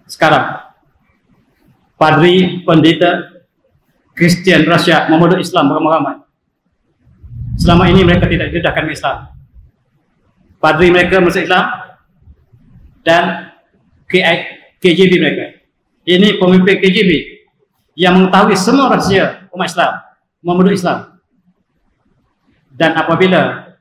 sekarang padri, pendeta Kristian Rusia memeluk Islam beramai-ramai. Selama ini mereka tidak didedahkan Islam. Padri mereka masuk Islam dan KGB mereka. Ini pemimpin KGB yang mengetahui semua rahsia umat Islam memeluk Islam. Dan apabila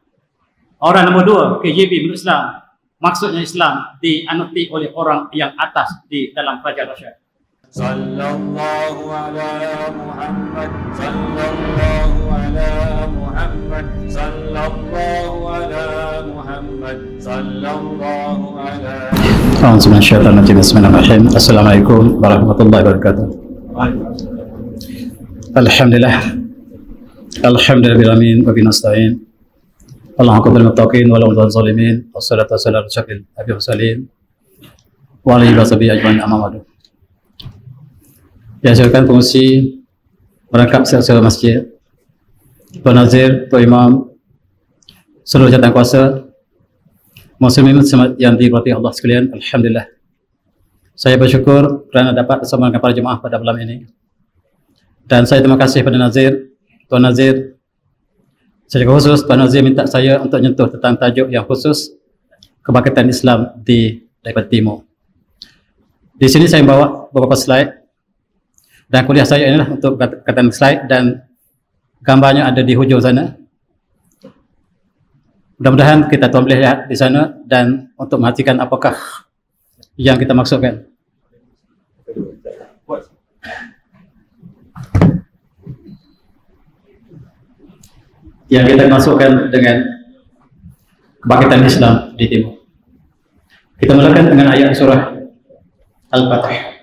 orang nombor 2 KGB memeluk Islam, maksudnya Islam dianuti oleh orang yang atas di dalam kerajaan Rusia. Sallallahu ala Muhammad, sallallahu ala Muhammad, sallallahu ala Muhammad, sallallahu ala. Bismillahirrahmanirrahim. Assalamualaikum warahmatullahi wabarakatuh. Alhamdulillah. Alhamdulillahirabbil alamin wa bihi nasta'in. Allahumma qul lil muttaqin wa lil zalimin. Wassalatu wassalamu ala asyrafil anbiya'i wal mursalin wa alihi wa sahbihi ajmain amma ba'du. Ya, silakan pengungsi merangkap secara masjid, Tuan Nazir, Tuan Imam, seluruh jawatan kuasa, muslimin yang dirahmati Allah sekalian. Alhamdulillah, saya bersyukur kerana dapat bersama dengan para jemaah pada malam ini. Dan saya terima kasih pada Nazir, Tuan Nazir. Secara khusus Tuan Nazir minta saya untuk menyentuh tentang tajuk yang khusus kebangkitan Islam di Daerah Timur. Di sini saya membawa beberapa slide. Dan kuliah saya inilah untuk katakan slide dan gambarnya ada di hujung sana. Mudah-mudahan kita tuan boleh lihat di sana dan untuk perhatikan apakah yang kita maksudkan. Yang kita maksudkan dengan kebangkitan Islam di Timur. Kita mulakan dengan ayat surah Al-Fatih.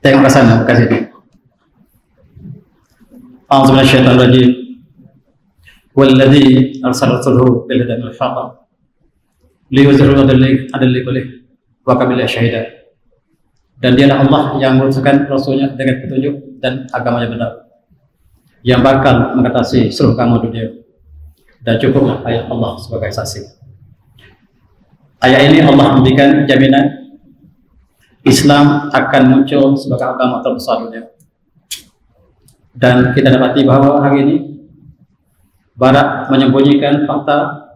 Tengok ke sana, bukan situ. A'udzu billahi minasyaitonir rajim. Walladzi arsala rasulahu bil huda wal haqq liyuzhirahu 'ala al-kulli wa kafa billahi syahida. Dan dialah Allah yang mengutuskan rasulnya dengan petunjuk dan agama yang benar, yang bakal mengatasi seluruh kaum dunia. Dan cukuplah ayat Allah sebagai saksi. Ayat ini Allah memberikan jaminan Islam akan muncul sebagai agama terbesar dunia. Dan kita dapati bahawa hari ini Barat menyembunyikan fakta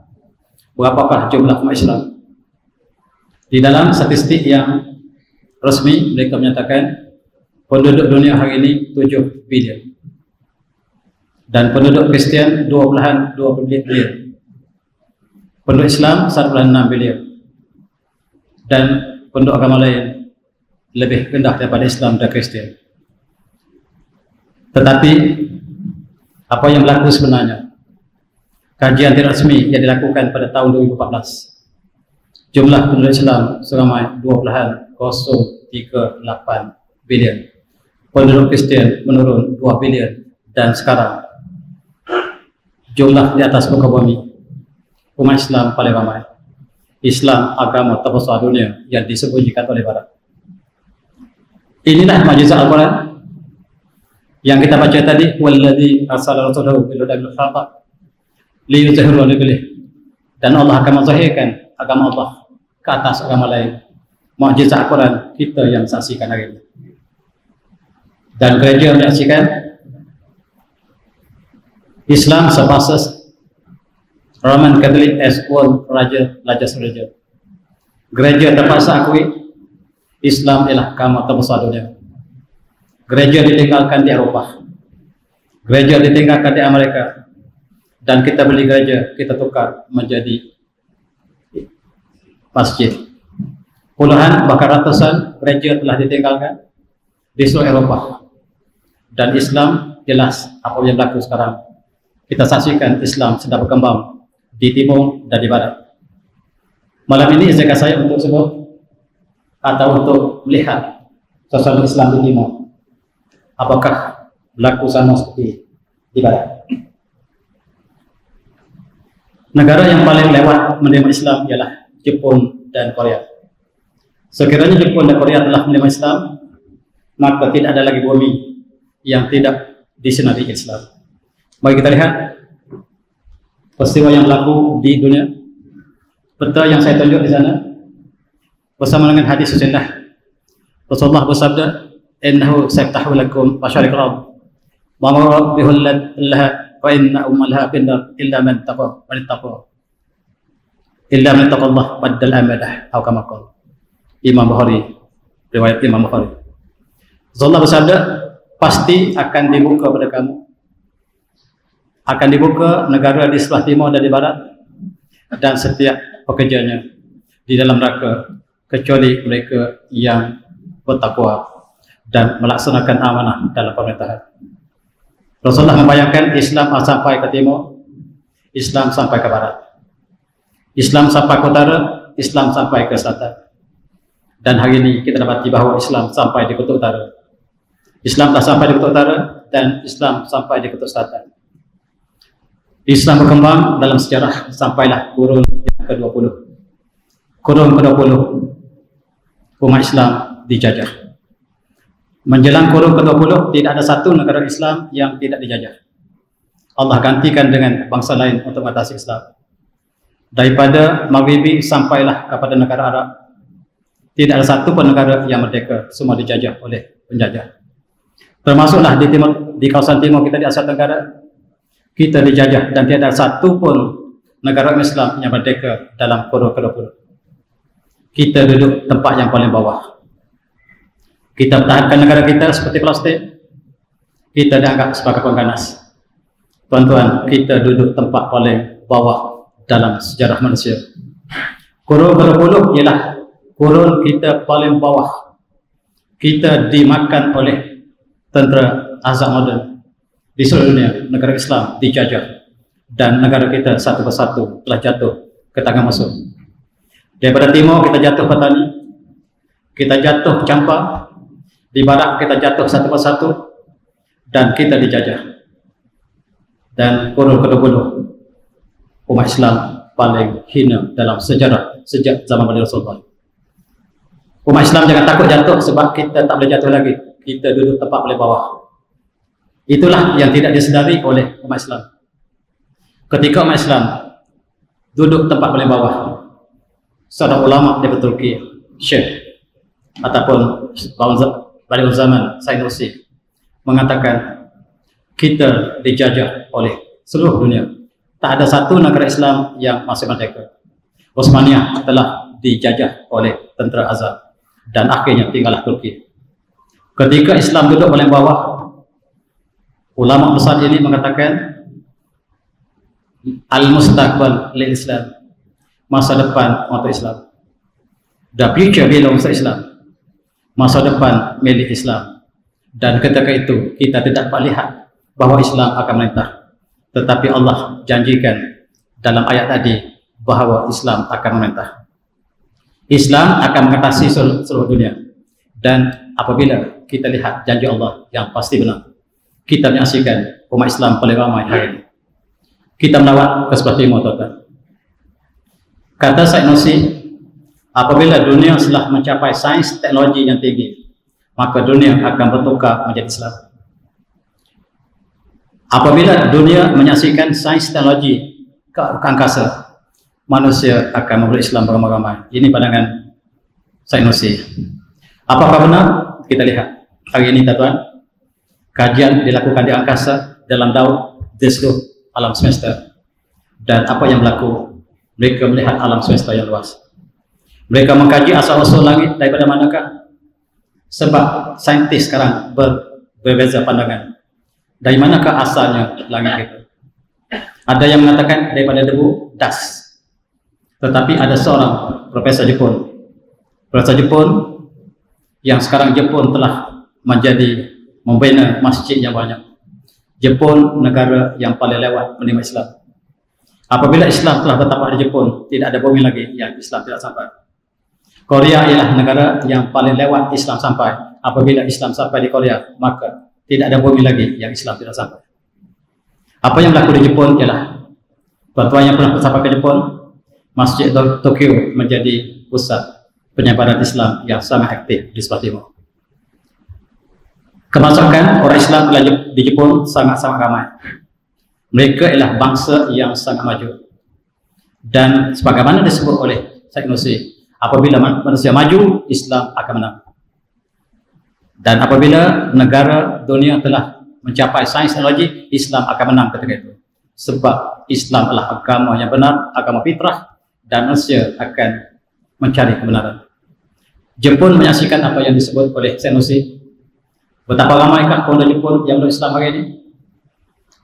berapakah jumlah umat Islam. Di dalam statistik yang resmi mereka menyatakan penduduk dunia hari ini 7 bilion. Dan penduduk Kristian 2,2 bilion. Penduduk Islam 1,6 bilion. Dan penduduk agama lain lebih rendah daripada Islam dan Kristian. Tetapi apa yang berlaku sebenarnya? Kajian tidak resmi yang dilakukan pada tahun 2014, jumlah penduduk Islam seramai 2,038 bilion. Penduduk Kristian menurun 2 bilion. Dan sekarang jumlah di atas muka bumi umat Islam paling ramai. Islam agama terbesar dunia yang disembunyikan oleh Barat. Inilah mukjizat Al-Quran yang kita baca tadi. Walladzi arsala rasulahu bil huda wal haqq liyuzhirahu 'ala al-kulli. Dan Allah akan menzahirkan agama Allah ke atas agama lain. Mukjizat Al-Quran kita yang saksikan hari ini. Dan gereja menyaksikan Islam surpasses Roman Catholic as world largest religion. Gereja terpaksa akui Islam ialah agama terbesar dunia. Gereja ditinggalkan di Eropah, gereja ditinggalkan di Amerika, dan kita beli gereja, kita tukar menjadi masjid. Puluhan bahkan ratusan gereja telah ditinggalkan di seluruh Eropah. Dan Islam jelas apa yang berlaku sekarang. Kita saksikan Islam sedang berkembang di timur dan di barat. Malam ini izinkan saya untuk sebut atau untuk melihat sosial Islam di timur, apakah berlaku sama seperti di barat. Negara yang paling lewat menerima Islam ialah Jepun dan Korea. Sekiranya Jepun dan Korea telah menerima Islam, maka tidak ada lagi bumi yang tidak disinari Islam. Mari kita lihat peristiwa yang berlaku di dunia. Peta yang saya tunjuk di sana bersama dengan hadis Rasulullah bersabda, innahu sayaftahu lakum masyariqal ard wa ma bihul laha wa inna ummalha finnar illa man taqa Allah baddal amadah atau kama qala Imam Bukhari, riwayat Imam Bukhari. Rasulullah bersabda, pasti akan dibuka pada kamu, akan dibuka negara di sebelah timur dan di barat, dan setiap pekerjanya di dalam neraka kecuali mereka yang bertakwa dan melaksanakan amanah dalam pemerintahan. Rasulullah membayangkan Islam sampai ke timur, Islam sampai ke barat, Islam sampai ke utara, Islam sampai ke selatan. Dan hari ini kita dapati bahawa Islam sampai di kutub utara, Islam telah sampai di kutub utara, dan Islam sampai di kutub selatan. Islam berkembang dalam sejarah sampailah kurun yang ke-20. Kurun ke-20 umat Islam dijajah. Menjelang kurun ke-20 tidak ada satu negara Islam yang tidak dijajah. Allah gantikan dengan bangsa lain untuk mengatasi Islam. Daripada Maghribi sampailah kepada negara Arab, tidak ada satu pun negara yang merdeka, semua dijajah oleh penjajah. Termasuklah di timur, di kawasan timur kita di Asia Tenggara, kita dijajah dan tidak ada satu pun negara Islam yang merdeka dalam kurun ke-20. Kita duduk tempat yang paling bawah. Kita pertahankan negara kita seperti Palestin, kita dianggap sebagai pengganas. Tuan-tuan, kita duduk tempat paling bawah dalam sejarah manusia. Kurun ke-20 ialah kurun kita paling bawah. Kita dimakan oleh tentera azam moden di seluruh dunia. Negara Islam dijajah dan negara kita satu persatu telah jatuh ke tangan musuh. Daripada timur kita jatuh petani, kita jatuh campa, di barat kita jatuh satu persatu, dan kita dijajah. Dan kurun ke-20 umat Islam paling hina dalam sejarah sejak zaman Nabi Rasulullah. Umat Islam jangan takut jatuh sebab kita tak boleh jatuh lagi. Kita duduk tempat paling bawah. Itulah yang tidak disedari oleh umat Islam. Ketika umat Islam duduk tempat paling bawah, seorang ulama di Turki, Syekh ataupun Balik Zaman Said Nursi mengatakan kita dijajah oleh seluruh dunia. Tak ada satu negara Islam yang masih merdeka. Osmania telah dijajah oleh tentera azam dan akhirnya tinggallah Turki. Ketika Islam duduk paling bawah, ulama besar ini mengatakan al-mustaqbal lil Islam, masa depan untuk Islam. The future belongs to Islam, masa depan milik Islam. Dan ketika itu kita tidak dapat lihat bahawa Islam akan memerintah, tetapi Allah janjikan dalam ayat tadi bahawa Islam akan memerintah. Islam akan mengatasi seluruh dunia. Dan apabila kita lihat janji Allah yang pasti benar, kita menyaksikan umat Islam paling ramai hari ini. Kita melawat ke sebelah timur, tuan-tuan. Kata Said Nursi, apabila dunia telah mencapai sains teknologi yang tinggi, maka dunia akan bertukar menjadi Islam. Apabila dunia menyaksikan sains teknologi ke angkasa, manusia akan memeluk Islam beramai-ramai. Ini pandangan Said Nursi. Apakah benar? Kita lihat hari ini, tuan-tuan. Kajian dilakukan di angkasa, dalam laut, di seluruh alam semesta. Dan apa yang berlaku? Mereka melihat alam semesta yang luas. Mereka mengkaji asal-usul langit daripada manakah? Sebab saintis sekarang berbeza pandangan. Dari manakah asalnya langit itu? Ada yang mengatakan daripada debu, dust. Tetapi ada seorang profesor Jepun. Profesor Jepun yang sekarang Jepun telah membina masjid yang banyak. Jepun negara yang paling lewat menerima Islam. Apabila Islam telah bertapak di Jepun, tidak ada bumi lagi yang Islam tidak sampai. Korea ialah negara yang paling lewat Islam sampai. Apabila Islam sampai di Korea, maka tidak ada bumi lagi yang Islam tidak sampai. Apa yang berlaku di Jepun ialah, tuan-tuan yang pernah sampai ke Jepun, Masjid Tokyo menjadi pusat penyebaran Islam yang sangat aktif di sebelah timur. Kemasukan orang Islam di Jepun sangat-sangat ramai. Mereka ialah bangsa yang sangat maju. Dan sebagaimana disebut oleh Said Nursi, Apabila manusia maju, Islam akan menang. Dan apabila negara dunia telah mencapai sains teknologi, Islam akan menang ketika itu. Sebab Islam adalah agama yang benar, agama fitrah, dan manusia akan mencari kebenaran. Jepun menyaksikan apa yang disebut oleh Senussi. Betapa ramaikah pengguna Jepun yang berislam hari ini.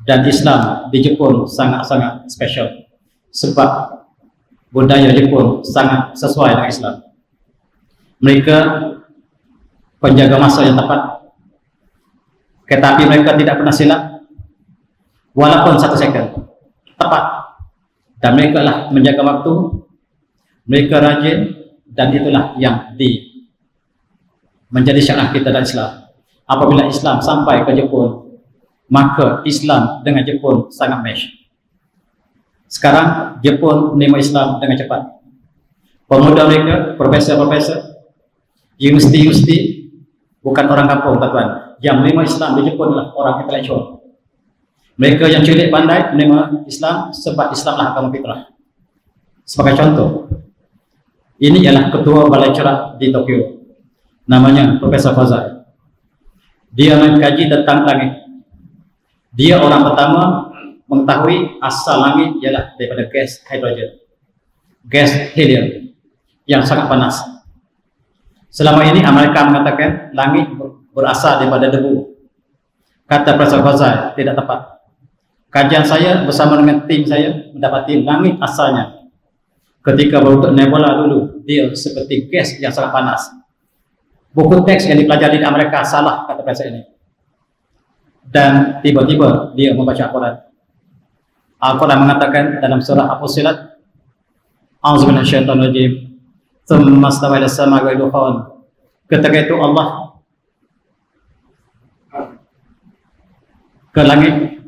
Dan Islam di Jepun sangat-sangat spesial. Sebab budaya Jepun sangat sesuai dengan Islam. Mereka penjaga masa yang tepat. Kereta api mereka tidak pernah silap, walaupun 1 second, tepat. Dan mereka lah menjaga waktu. Mereka rajin, dan itulah yang menjadi syariat kita dan Islam. Apabila Islam sampai ke Jepun, maka Islam dengan Jepun sangat match. Sekarang Jepun menerima Islam dengan cepat. Pemuda mereka, profesor-profesor, universiti bukan orang kampung, tuan-tuan. Yang menerima Islam di Jepun adalah orang intelektual. Mereka yang cilik pandai menerima Islam sebab Islamlah agama fitrah. Sebagai contoh, ini ialah ketua balai cerak di Tokyo. Namanya Profesor Fazal. Dia mengkaji tentang langit. Dia orang pertama mengetahui asal langit ialah daripada gas hidrogen, gas helium yang sangat panas. Selama ini Amerika mengatakan langit berasal daripada debu. Kata Profesor Fazal, tidak tepat. Kajian saya bersama dengan tim saya mendapati langit asalnya ketika berbentuk nebula dulu, dia seperti gas yang sangat panas. Buku teks yang dipelajari di Amerika salah, kata Profesor ini. Dan tiba-tiba dia membaca Al-Quran. Al-Quran mengatakan dalam surah Al-Fussilat, A'udzu billahi minasyaitonir rajim, tsumma stawa ila samaa'i wa dukhan. Ketika itu Allah ke langit,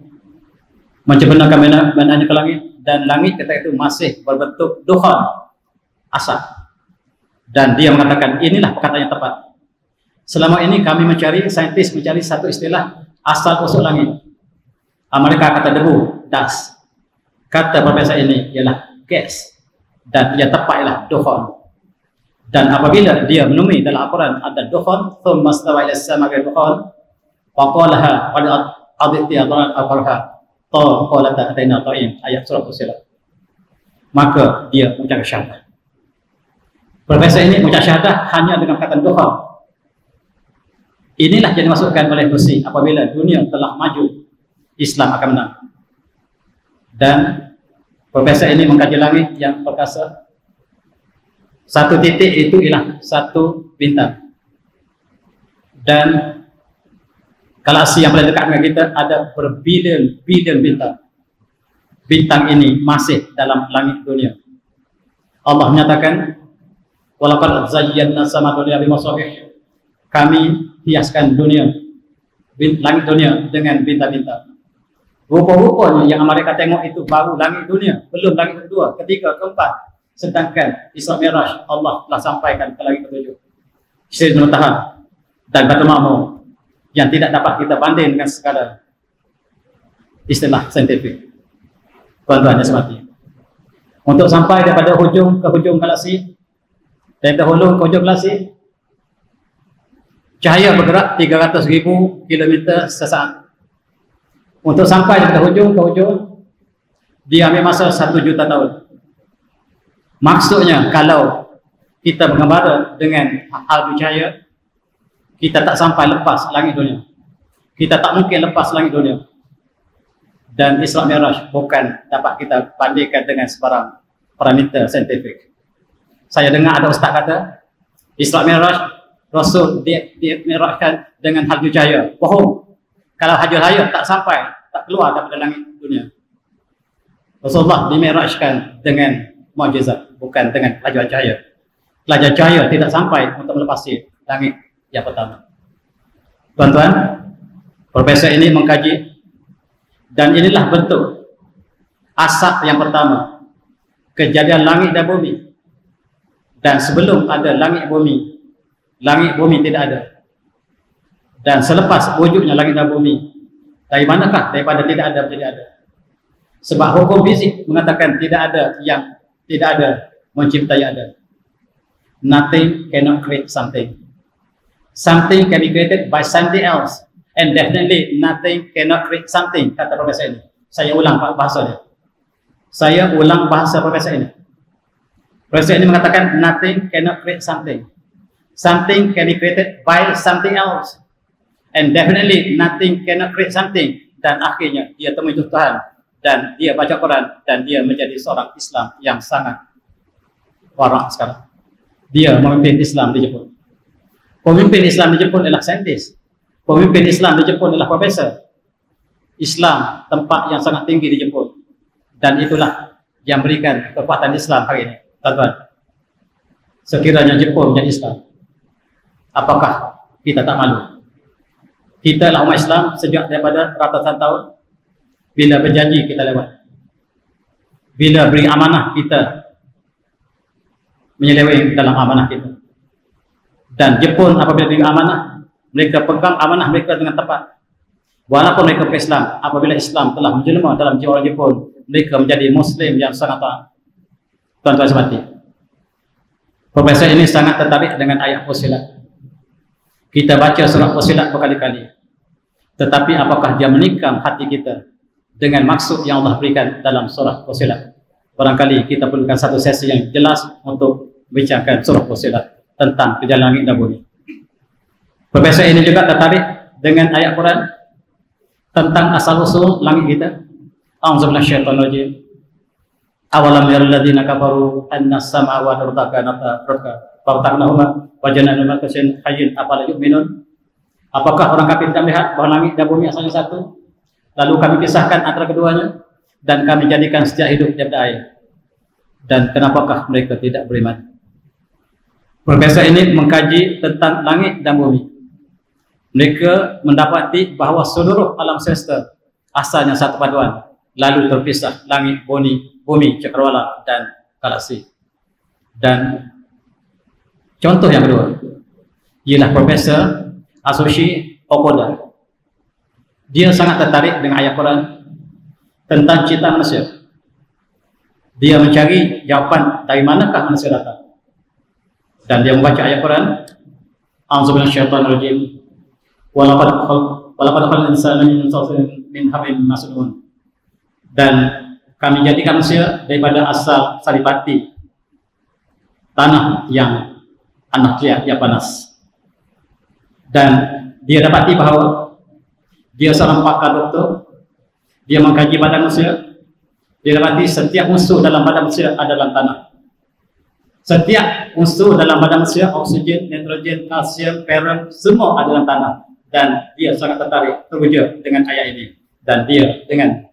menciptakan benarnya ke langit, dan langit ketika itu masih berbentuk dukhan, asap. Dan dia mengatakan inilah perkataan yang tepat. Selama ini kami mencari, saintis mencari satu istilah asal usul langit. Amerika kata debu, dust. Kata profesor ini ialah gas, dan yang tepat ialah dukhan. Dan apabila dia menemui dalam Al-Quran ada dukhan, thumma stawa ila samaa'i dukhan, wa qalaha qad aditi al-qarha qala ta'tina ta'in, ayat surah Fussilat. Maka dia mengucapkan syahadah. Profesor ini mengucap syahadah hanya dengan kata dukhan. Inilah yang dimasukkan oleh Nusi. Apabila dunia telah maju, Islam akan menang. Dan profesor ini mengkaji langit yang perkasa. Satu titik itu ialah satu bintang. Dan galaksi yang paling dekat dengan kita ada berbilion-bilion bintang. Bintang ini masih dalam langit dunia. Allah menyatakan, walaqad zayyana sama dunia bimasabih. Kami hiaskan dunia, langit dunia dengan bintang-bintang. Rupa-rupanya yang Amerika tengok itu baru langit dunia, belum langit kedua, ketiga, keempat. Sedangkan Isra Mi'raj Allah telah sampaikan ke langit ketujuh, Sidratul Muntaha dan Baitul Ma'mur, yang tidak dapat kita banding dengan sekadar istilah saintifik. Tuan-tuan yang semati, untuk sampai daripada hujung ke hujung galaksi, dari hulu ke hujung galaksi, cahaya bergerak 300.000 km sesaat. Untuk sampai dari hujung ke hujung, dia ambil masa 1 juta tahun. Maksudnya, kalau kita mengembara dengan hal cahaya, kita tak sampai lepas langit dunia. Kita tak mungkin lepas langit dunia. Dan Isra Mi'raj bukan dapat kita bandingkan dengan sebarang parameter saintifik. Saya dengar ada ustaz kata, Isra Mi'raj, Rasul dia mi'rajkan dengan hal cahaya. Bohong. Kalau hal cahaya tak sampai, tak keluar daripada langit dunia. Rasulullah dimi'rajkan dengan mukjizat, bukan dengan pelajar cahaya. Pelajar cahaya tidak sampai untuk melepasi langit yang pertama. Tuan-tuan, profesor ini mengkaji, dan inilah bentuk asap yang pertama, kejadian langit dan bumi. Dan sebelum ada langit bumi tidak ada. Dan selepas wujudnya langit dan bumi, dari manakah daripada tidak ada menjadi ada? Sebab hukum fizik mengatakan tidak ada yang tidak ada menciptai ada. nothing cannot create something. Something can be created by something else, and definitely nothing cannot create something, kata profesor ini. Saya ulang bahasa dia. Saya ulang bahasa profesor ini. Profesor ini mengatakan nothing cannot create something. Something can be created by something else, and definitely nothing cannot create something. Dan akhirnya dia temui Tuhan, dan dia baca Quran, dan dia menjadi seorang Islam yang sangat warak sekarang. Dia memimpin Islam di Jepun. Pemimpin Islam di Jepun adalah saintis. Pemimpin Islam di Jepun adalah profesor. Islam tempat yang sangat tinggi di Jepun, dan itulah yang berikan kekuatan Islam hari ini. Tuan-tuan, sekiranya Jepun menjadi Islam, apakah kita tak malu? Kita adalah umat Islam sejak daripada ratusan tahun. Bila berjanji kita lewat, bila beri amanah kita menyeleweng dalam amanah kita. Dan Jepun apabila beri amanah, mereka pegang amanah mereka dengan tepat. Walaupun mereka Islam, apabila Islam telah menjelma dalam jiwa orang Jepun, mereka menjadi Muslim yang sangat taat. Tuan-tuan semati, profesor ini sangat tertarik dengan ayat Fussilat. Kita baca surah Fussilat berkali-kali, tetapi apakah dia menikam hati kita dengan maksud yang Allah berikan dalam surah Fussilat? Barangkali kita perlukan satu sesi yang jelas untuk bicarakan surah Fussilat tentang kejadian langit dan bumi. Profesor ini juga tertarik dengan ayat Quran tentang asal-usul langit kita. A'udzubillahi minasyaitonir rajim. Awalam yaral ladzina kafaru annas samawati wal arda kanata ratqa fataqnahuma wa ja'alna kasin hayyin afala yu'minun. Apakah orang kafir tidak melihat bahawa langit dan bumi asalnya satu, lalu kami pisahkan antara keduanya dan kami jadikan setiap hidup daripada air, dan kenapakah mereka tidak beriman? Profesor ini mengkaji tentang langit dan bumi. Mereka mendapati bahawa seluruh alam semesta asalnya satu paduan, lalu terpisah langit, bumi, cakrawala dan galaksi. Dan contoh yang kedua ialah Profesor Atsushi Okuda. Dia sangat tertarik dengan ayat Quran tentang ciptaan manusia. Dia mencari jawapan dari manakah manusia datang, dan dia membaca ayat Quran. A'udzubillahi minasyaitonir rajim. Walaqad khalaqnal insana min hab'in masnun. Dan kami jadikan manusia daripada asal saripati, tanah yang anak yang panas. Dan dia dapati bahawa dia seorang pakar doktor. Dia mengkaji badan manusia. Dia dapati setiap unsur dalam badan manusia adalah tanah. Setiap unsur dalam badan manusia, oksigen, nitrogen, kalsium, ferrum, semua adalah tanah. Dan dia sangat tertarik, terwujud dengan ayat ini. Dan dia dengan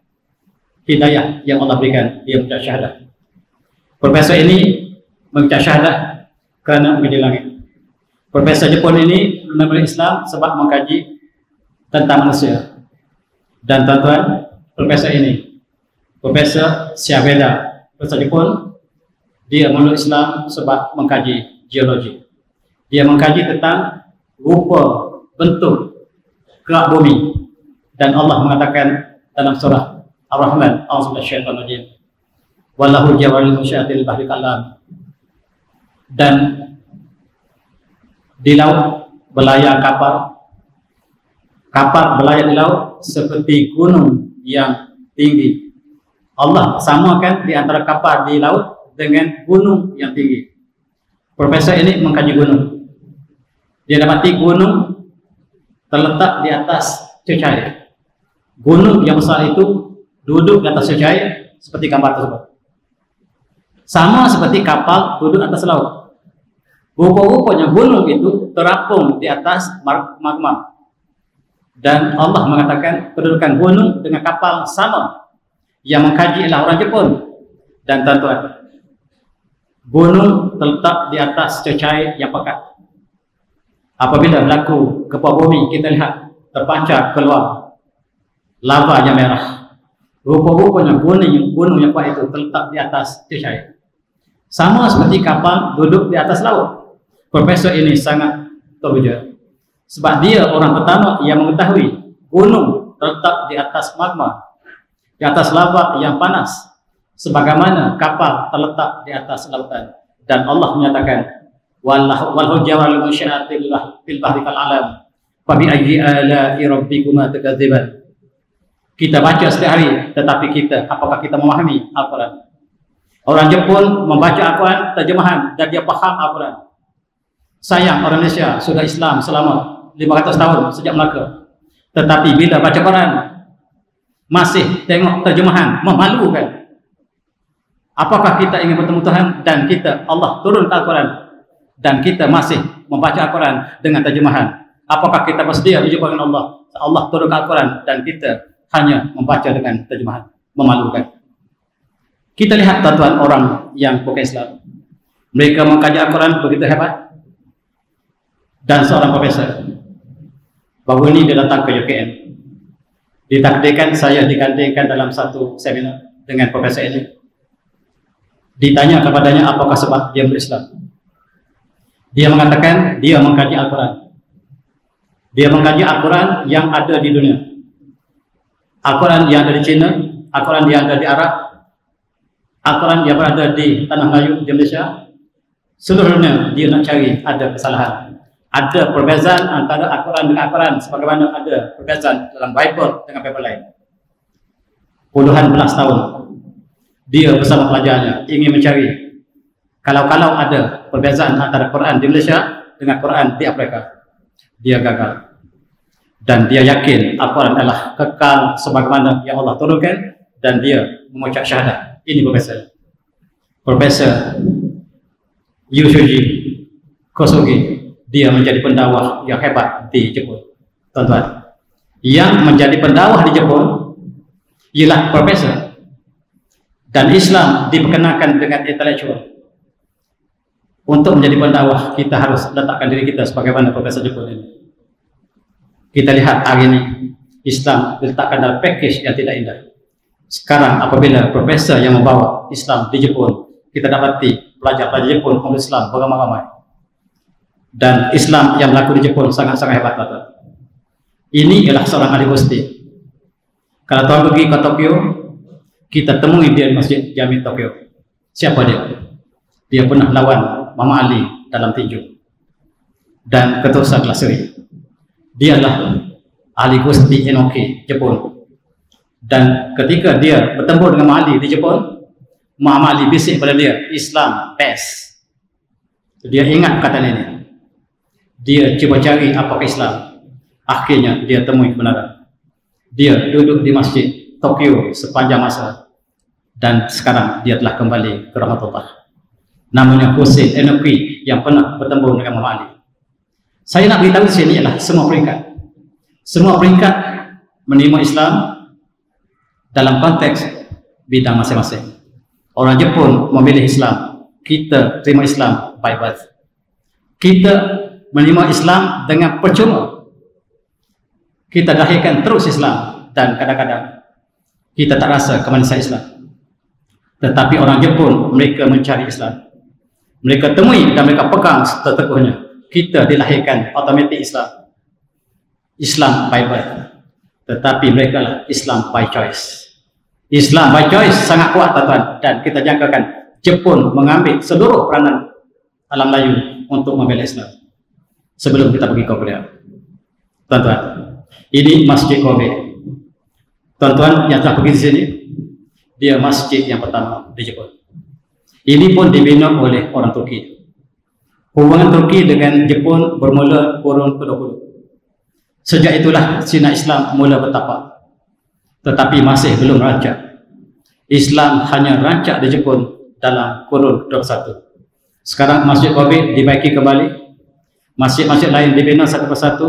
hidayah yang Allah berikan, dia mengucap syahadah. Profesor ini mengucap syahadah kerana menjadi langit. Profesor Jepun ini memeluk Islam sebab mengkaji tentang manusia. Dan tuan-tuan, profesor ini, Profesor Shiabeda, profesor Jepun, dia memeluk Islam sebab mengkaji geologi. Dia mengkaji tentang rupa, bentuk, gerak bumi. Dan Allah mengatakan dalam surah Ar-Rahman, a'udzubillahi minasyaitonir rajim, wallahu jawalul musyatil bahri kalam. Dan di laut berlayar kapal berlayar di laut seperti gunung yang tinggi. Allah samakan di antara kapal di laut dengan gunung yang tinggi. Profesor ini mengkaji gunung. Dia dapati gunung terletak di atas cecair. Gunung yang besar itu duduk di atas cecair seperti gambar tersebut. Sama seperti kapal duduk atas laut. Rupa-rupanya gunung itu terapung di atas magma. Dan Allah mengatakan kedudukan gunung dengan kapal sama. Yang mengkaji ialah orang Jepun. Dan tuan-tuan, gunung terletak di atas cecair yang pekat. Apabila berlaku gempa bumi, kita lihat terpancar keluar lava yang merah. Rupa-rupanya gunung yang kuat itu terletak di atas cecair. Sama seperti kapal duduk di atas laut. Profesor ini sangat terwujud sebab dia orang pertama yang mengetahui gunung terletak di atas magma, di atas lava yang panas, sebagaimana kapal terletak di atas lautan. Dan Allah menyatakan wal hujja wal musyaratil fil bahri kal alam fa bi ayyi ala'i rabbikuma tukadziban. Kita baca setiap hari, tetapi apakah kita memahami Al-Quran? Orang Jepun membaca Al-Quran terjemahan dan dia paham Al-Quran. Sayang orang Malaysia sudah Islam selama 500 tahun sejak Melaka, tetapi bila baca Quran masih tengok terjemahan, memalukan. Apakah kita ingin bertemu Tuhan dan Allah turunkan Al-Quran dan kita masih membaca Al-Quran dengan terjemahan? Apakah kita bersedia berjumpa dengan Allah turunkan Al-Quran dan kita hanya membaca dengan terjemahan? Memalukan. Kita lihat tuan-tuan orang yang bukan Islam, mereka mengkaji Al-Quran begitu hebat. Dan seorang profesor baru ini dia datang ke UKM, ditakdirkan saya digandingkan dalam satu seminar dengan profesor ini. Ditanya kepadanya apakah sebab dia berislam, dia mengatakan dia mengkaji Al-Quran. Dia mengkaji Al-Quran yang ada di dunia, Al-Quran yang ada di China, Al-Quran yang ada di Arab, Al-Quran yang berada di Tanah Melayu, di Malaysia. Seluruhnya dia nak cari ada kesalahan, ada perbezaan antara Al-Quran dengan Al-Quran, sebagaimana ada perbezaan dalam Bible dengan Bible lain. Puluhan belas tahun dia bersama pelajarnya ingin mencari kalau ada perbezaan antara Quran di Malaysia dengan Quran di Afrika. Dia gagal. Dan dia yakin Al-Quran adalah kekal sebagaimana yang Allah turunkan, dan dia mengucap syahadat. Ini Profesor Yushuji Kosugi. Dia menjadi pendakwah yang hebat di Jepun. Tuan-tuan, yang menjadi pendakwah di Jepun ialah profesor, dan Islam diperkenalkan dengan intelektual. Untuk menjadi pendakwah kita harus letakkan diri kita sebagaimana profesor Jepun ini. Kita lihat hari ini Islam diletakkan dalam package yang tidak indah. Sekarang apabila profesor yang membawa Islam di Jepun, kita dapati pelajar-pelajar Jepun umat Islam beramai-ramai. Dan Islam yang berlaku di Jepun sangat-sangat hebat. Ini ialah seorang ahli gusti. Kalau tuan pergi ke Tokyo, kita temui dia di Masjid Jami Tokyo. Siapa dia? Dia pernah lawan Mama Ali dalam tinju dan Ketusa Klaseri. Dia adalah ahli gusti Enoki Jepun. Dan ketika dia bertemu dengan Mama Ali di Jepun, Mama Ali bisik pada dia, Islam best. Dia ingat kata ini. Dia cuba cari apakah Islam. Akhirnya dia temui kebenaran. Dia duduk di Masjid Tokyo sepanjang masa, dan sekarang dia telah kembali ke rahmatullah. Namanya Hussein Enoki yang pernah bertemu dengan Mama Ali. Saya nak beritahu di sini ialah semua peringkat menerima Islam dalam konteks bidang masing-masing. Orang Jepun memilih Islam, kita terima Islam by birth. Kita menerima Islam dengan percuma. Kita lahirkan terus Islam, dan kadang-kadang kita tak rasa kemanusiaan Islam. Tetapi orang Jepun, mereka mencari Islam, mereka temui dan mereka pegang seteguhnya. Kita dilahirkan otomatik Islam by birth, tetapi mereka lah Islam by choice. Islam by choice sangat kuat, tuan-tuan, dan kita jangkakan Jepun mengambil seluruh peranan alam Melayu untuk membela Islam. Sebelum kita pergi ke Korea, tuan-tuan, ini Masjid Kobe. Tuan-tuan yang telah pergi di sini, dia masjid yang pertama di Jepun. Ini pun dibina oleh orang Turki. Hubungan Turki dengan Jepun bermula kurun ke-20. Sejak itulah sinar Islam mula bertapak, tetapi masih belum rancak. Islam hanya rancak di Jepun dalam kurun ke-21. Sekarang Masjid Kobe dibaiki kembali, masjid-masjid lain dibina satu persatu.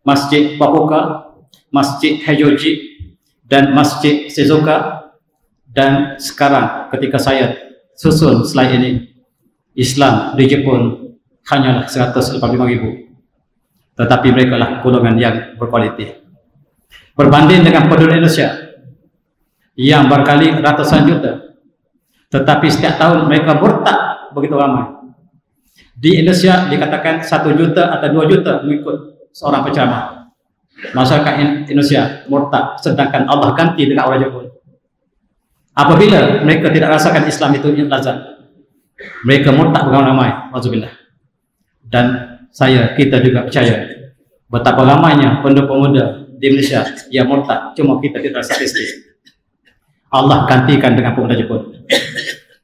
Masjid Bakuka, Masjid Heijoji, dan Masjid Shizuoka. Dan sekarang ketika saya susun slide ini, Islam di Jepun hanyalah 185.000, tetapi mereka lah golongan yang berkualiti. Berbanding dengan penduduk Indonesia yang berkali ratusan juta, tetapi setiap tahun mereka murtad begitu ramai. Di Indonesia dikatakan 1 juta atau 2 juta mengikut seorang penceramah. Masyarakat Indonesia murtad, sedangkan Allah ganti dengan orang Jepun. Apabila mereka tidak rasakan Islam itu lazat, mereka murtad beramai-ramai. Alhamdulillah. Dan kita juga percaya betapa ramainya pemuda di Malaysia yang murtad, cuma kita tidak statistik. Allah gantikan dengan pemuda Jepun,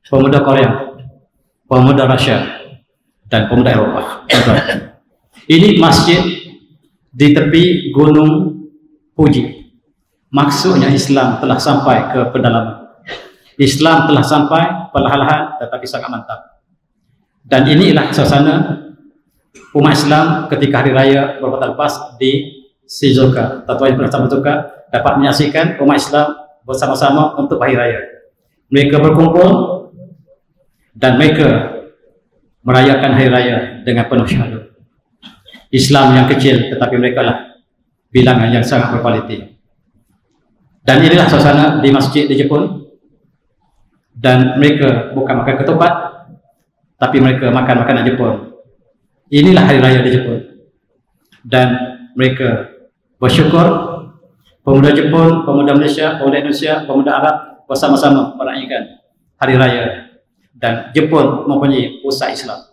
pemuda Korea, pemuda Rusia, dan pemuda Eropa. Ini masjid di tepi Gunung Fuji. Maksudnya Islam telah sampai ke pedalaman. Islam telah sampai perlahan-lahan tetapi sangat mantap. Dan inilah suasana umat Islam ketika hari raya beberapa tahun lepas di Shizuoka. Tuan-tuan yang pernah Shizuoka dapat menyaksikan umat Islam bersama-sama untuk hari raya. Mereka berkumpul dan mereka merayakan hari raya dengan penuh syahdu. Islam yang kecil tetapi mereka lah bilangan yang sangat berkualiti. Dan inilah suasana di masjid di Jepun. Dan mereka bukan makan ketupat, tapi mereka makan makanan Jepun. Inilah hari raya di Jepun. Dan mereka bersyukur pemuda Jepun, pemuda Malaysia, pemuda Indonesia, pemuda Arab bersama-sama merayakan hari raya. Dan Jepun mempunyai pusat Islam.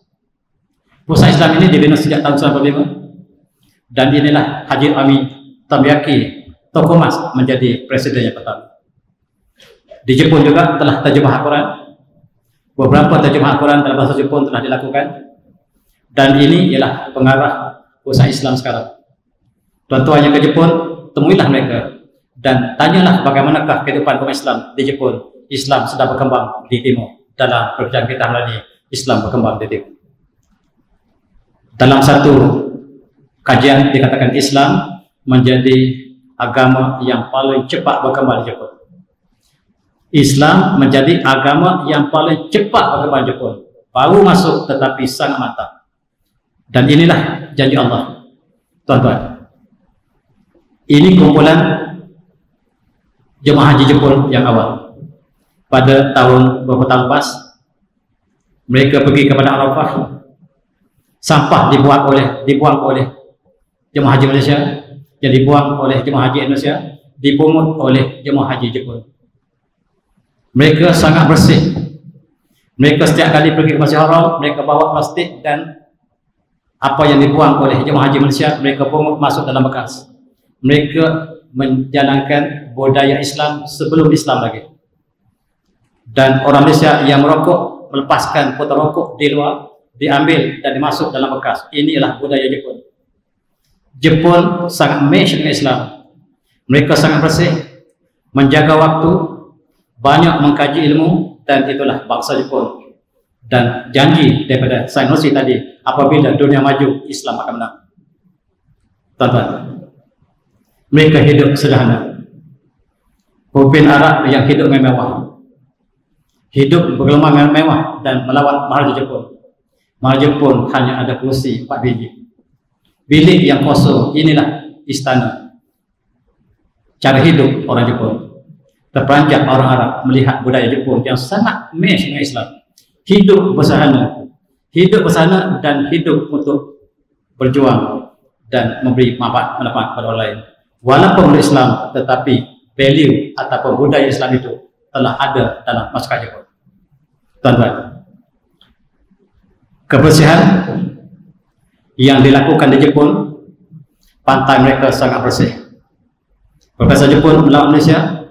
Pusat Islam ini dibina sejak tahun 1995. Dan inilah Haji Amin Tamiyaki Toko Mas menjadi presiden yang pertama. Di Jepun juga telah terjemah Al-Quran. Beberapa terjemah Al-Quran dalam bahasa Jepun telah dilakukan. Dan ini ialah pengarah pusat Islam sekarang. Tuan-tuan yang ke Jepun, temuilah mereka dan tanyalah bagaimanakah kehidupan umat Islam di Jepun. Islam sedang berkembang di timur. Dalam perbincangan kita hari ini, Islam berkembang di timur. Dalam satu kajian dikatakan Islam menjadi agama yang paling cepat berkembang di Jepun. Islam menjadi agama yang paling cepat berkembang di Jepun. Baru masuk tetapi sangat mantap. Dan inilah janji Allah. Tuan-tuan, ini kumpulan jemaah haji Jepun yang awal. Pada tahun beberapa tahun lepas, mereka pergi kepada Arafah. Sampah dibuang oleh jemaah haji Malaysia, yang dibuang oleh jemaah haji Indonesia, dipungut oleh jemaah haji Jepun. Mereka sangat bersih. Mereka setiap kali pergi ke Masjidil Haram, mereka bawa plastik dan apa yang dibuang oleh jemaah haji Malaysia, mereka pungut masuk dalam bekas. Mereka menjalankan budaya Islam sebelum Islam lagi. Dan orang Malaysia yang merokok, melepaskan putar rokok di luar, diambil dan dimasuk dalam bekas. Inilah budaya Jepun. Jepun sangat match dengan Islam. Mereka sangat bersih, menjaga waktu, banyak mengkaji ilmu, dan itulah bangsa Jepun. Dan janji daripada Sanusi tadi, apabila dunia maju, Islam akan menang. Tuan-tuan, mereka hidup sederhana. Pemimpin Arab yang hidup mewah, hidup bergelimang mewah dan melawat mahal di Jepun. Mahal Jepun hanya ada kursi 4 biji. Bilik yang kosong, inilah istana. Cara hidup orang Jepun. Terperanjat orang Arab melihat budaya Jepun yang sangat match dengan Islam. Hidup bersana dan hidup untuk berjuang dan memberi manfaat pada orang lain. Walaupun Islam, tetapi value ataupun budaya Islam itu telah ada dalam masyarakat Jepun. Tuan-tuan, kebersihan yang dilakukan di Jepun, pantai mereka sangat bersih. Profesor Jepun melawan Malaysia,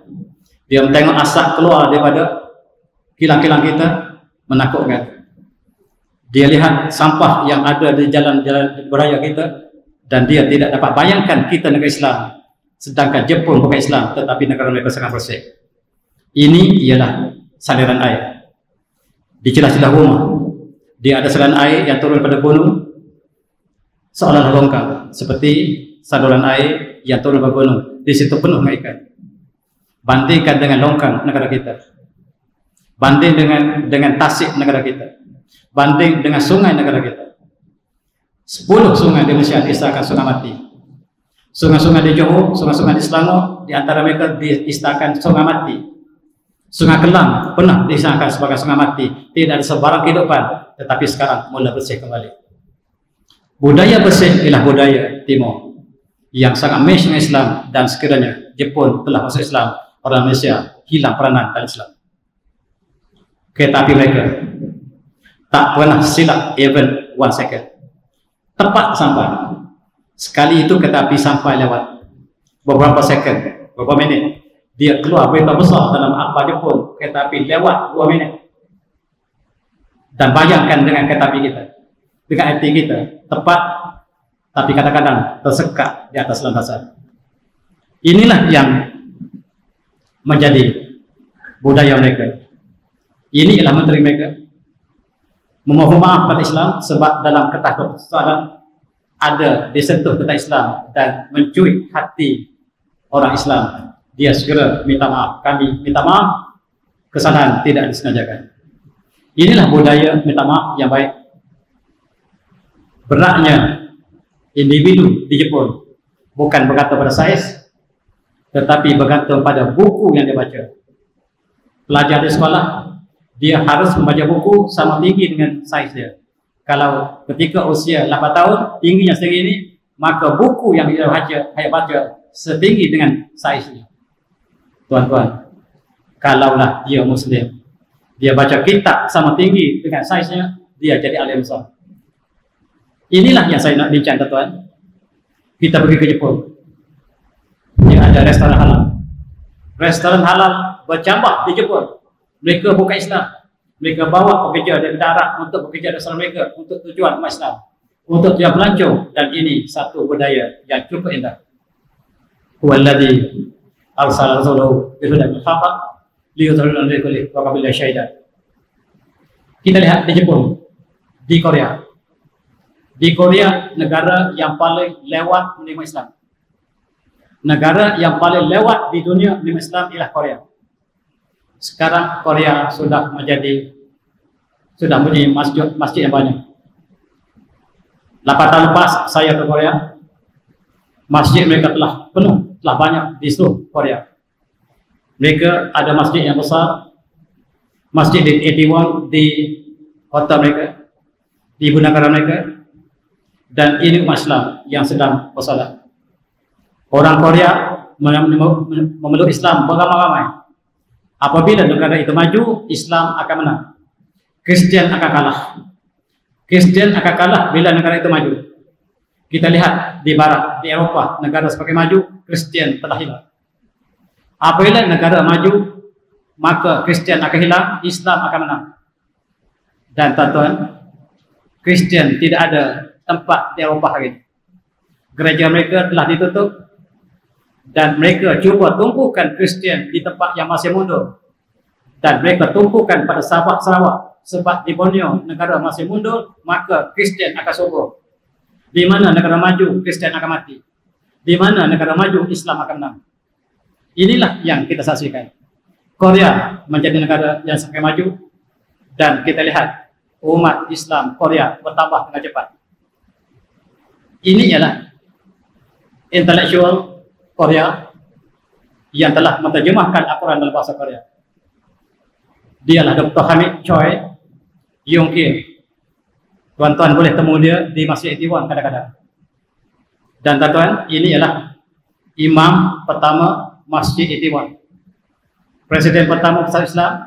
dia tengok asap keluar daripada kilang-kilang kita, menakutkan. Dia lihat sampah yang ada di jalan-jalan beraya kita, dan dia tidak dapat bayangkan kita negara Islam, sedangkan Jepun bukan Islam, tetapi negara mereka sangat bersih. Ini ialah saluran air di celah-celah rumah. Dia ada saluran air yang turun pada gunung, seolah-olah longkang, seperti saluran air yang turun pada gunung. Di situ penuh dengan ikan. Bandingkan dengan longkang negara kita, banding dengan tasik negara kita, banding dengan sungai negara kita. 10 sungai di Malaysia diistilahkan sungai mati. Sungai-sungai di Johor, sungai-sungai di Selangor, di antara mereka diistilahkan sungai mati. Sungai Kelang pernah diistilahkan sebagai sungai mati, tidak ada sebarang kehidupan, tetapi sekarang mula bersih kembali. Budaya bersih ialah budaya timur yang sangat match dengan Islam, dan sekiranya Jepun telah masuk Islam, orang Malaysia hilang peranan dalam Islam. Tetapi mereka tak pernah silap even 1 second. tepat sampai. Sekali itu kereta api sampai lewat beberapa second, beberapa minit, dia keluar berita besar dalam akhbar Jepun, kereta api lewat 2 minit. Dan bayangkan dengan kereta api kita, dengan IT kita, tepat, tapi kadang-kadang tersekat di atas landasan. Inilah yang menjadi budaya mereka. Ini ialah menteri mereka. Memohon maaf pada Islam sebab dalam ketakutan ada disentuh tentang Islam dan mencuit hati orang Islam. Dia segera minta maaf. Kami minta maaf, kesalahan tidak disengajakan. Inilah budaya minta maaf yang baik. Beratnya individu di Jepun bukan bergantung pada saiz, tetapi bergantung pada buku yang dia baca. Pelajar di sekolah, dia harus membaca buku sama tinggi dengan saiz dia. Kalau ketika usia 8 tahun, tingginya segini, maka buku yang dia baca setinggi dengan saiznya. Tuan-tuan, kalaulah dia Muslim, dia baca kitab sama tinggi dengan saiznya, dia jadi alim besar. Inilah yang saya nak bincang, tuan-tuan. Kita pergi ke Jepun, dia ada restoran halal. Restoran halal berjambah di Jepun. Mereka bukan Islam. Mereka bawa pekerja dari darat untuk bekerja di restoran mereka untuk tujuan umat Islam, untuk tujuan pelancong. Dan ini satu budaya yang cukup indah. Huwallazi arsala rasulahu bil huda wal haqq liyudhhirahu 'ala kulli wa kafa billahi shahida. Kita lihat di Jepun, di Korea. Di Korea, negara yang paling lewat menerima Islam. Negara yang paling lewat di dunia menerima Islam ialah Korea. Sekarang Korea sudah mempunyai masjid yang banyak. 8 tahun lepas saya ke Korea, masjid mereka telah penuh, telah banyak di seluruh Korea. Mereka ada masjid yang besar, masjid di Itaewon, di kota mereka, di ibu negara mereka, dan ini umat Islam yang sedang bersolat. Orang Korea memeluk Islam beramai-ramai. Apabila negara itu maju, Islam akan menang. Kristian akan kalah. Kristian akan kalah bila negara itu maju. Kita lihat di barat, di Eropah, negara semakin maju, Kristian telah hilang. Apabila negara maju, maka Kristian akan hilang, Islam akan menang. Dan tuan-tuan, Kristian tidak ada tempat di Eropah hari ini. Gereja mereka telah ditutup, dan mereka cuba tumpukan Kristian di tempat yang masih mundur. Dan mereka tumpukan pada Sabah Sarawak, sebab di Borneo negara masih mundur, maka Kristian akan subur. Di mana negara maju, Kristian akan mati. Di mana negara maju, Islam akan menang. Inilah yang kita saksikan. Korea menjadi negara yang semakin maju, dan kita lihat umat Islam Korea bertambah dengan cepat. Ini ialah intelektual Korea yang telah menerjemahkan Al-Quran dalam bahasa Korea. Dialah Dr. Hamid Choi Yung Kim. Tuan-tuan boleh temu dia di Masjid Itaewon kadang-kadang. Dan tuan-tuan, ini ialah imam pertama Masjid Itaewon, presiden pertama besar Islam.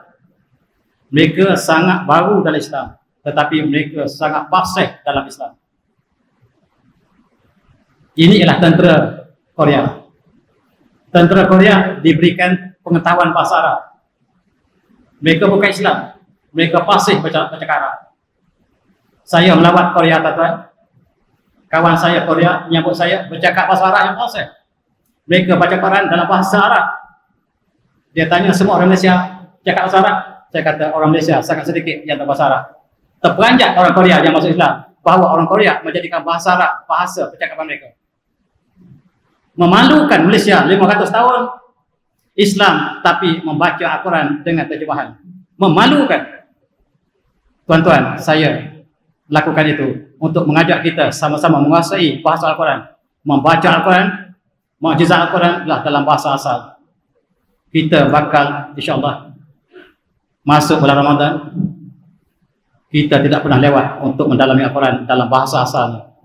Mereka sangat baru dalam Islam, tetapi mereka sangat fasih dalam Islam. Ini ialah tentera Korea. Tentera Korea diberikan pengetahuan bahasa Arab. Mereka bukan Islam, mereka fasih baca Arab. Saya melawat Korea, tuan-tuan. Kawan saya Korea menyambut saya bercakap bahasa Arab yang fasih. Mereka baca Quran dalam bahasa Arab. Dia tanya, semua orang Malaysia cakap bahasa Arab? Saya kata, orang Malaysia sangat sedikit yang tahu bahasa Arab. Terperanjat orang Korea yang masuk Islam bahawa orang Korea menjadikan bahasa Arab bahasa percakapan mereka. Memalukan Malaysia 500 tahun Islam tapi membaca Al-Quran dengan terjemahan. Memalukan. Tuan-tuan, saya lakukan itu untuk mengajak kita sama-sama menguasai bahasa Al-Quran. Membaca Al-Quran, mukjizat Al-Quran adalah dalam bahasa asal. Kita bakal insyaAllah masuk bulan Ramadan, kita tidak pernah lewat untuk mendalami Al-Quran dalam bahasa asal.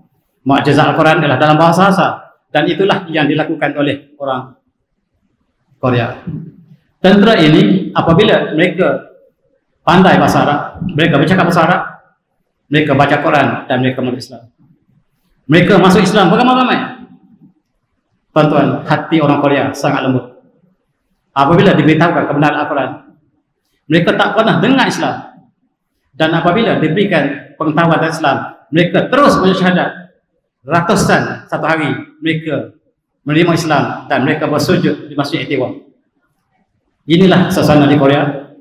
Mukjizat Al-Quran adalah dalam bahasa asal. Dan itulah yang dilakukan oleh orang Korea. Tentera ini apabila mereka pandai bahasa Arab, mereka bercakap bahasa Arab, mereka baca Quran dan mereka mengerti Islam. Mereka masuk Islam beramai-ramai. Tuan-tuan, hati orang Korea sangat lembut apabila diberitahukan kebenaran Al-Quran. Mereka tak pernah dengar Islam, dan apabila diberikan pengetahuan tentang Islam, mereka terus bersyahadat. Ratusan satu hari mereka menerima Islam dan mereka bersujud di Masjid Itaewon. Inilah suasana di Korea.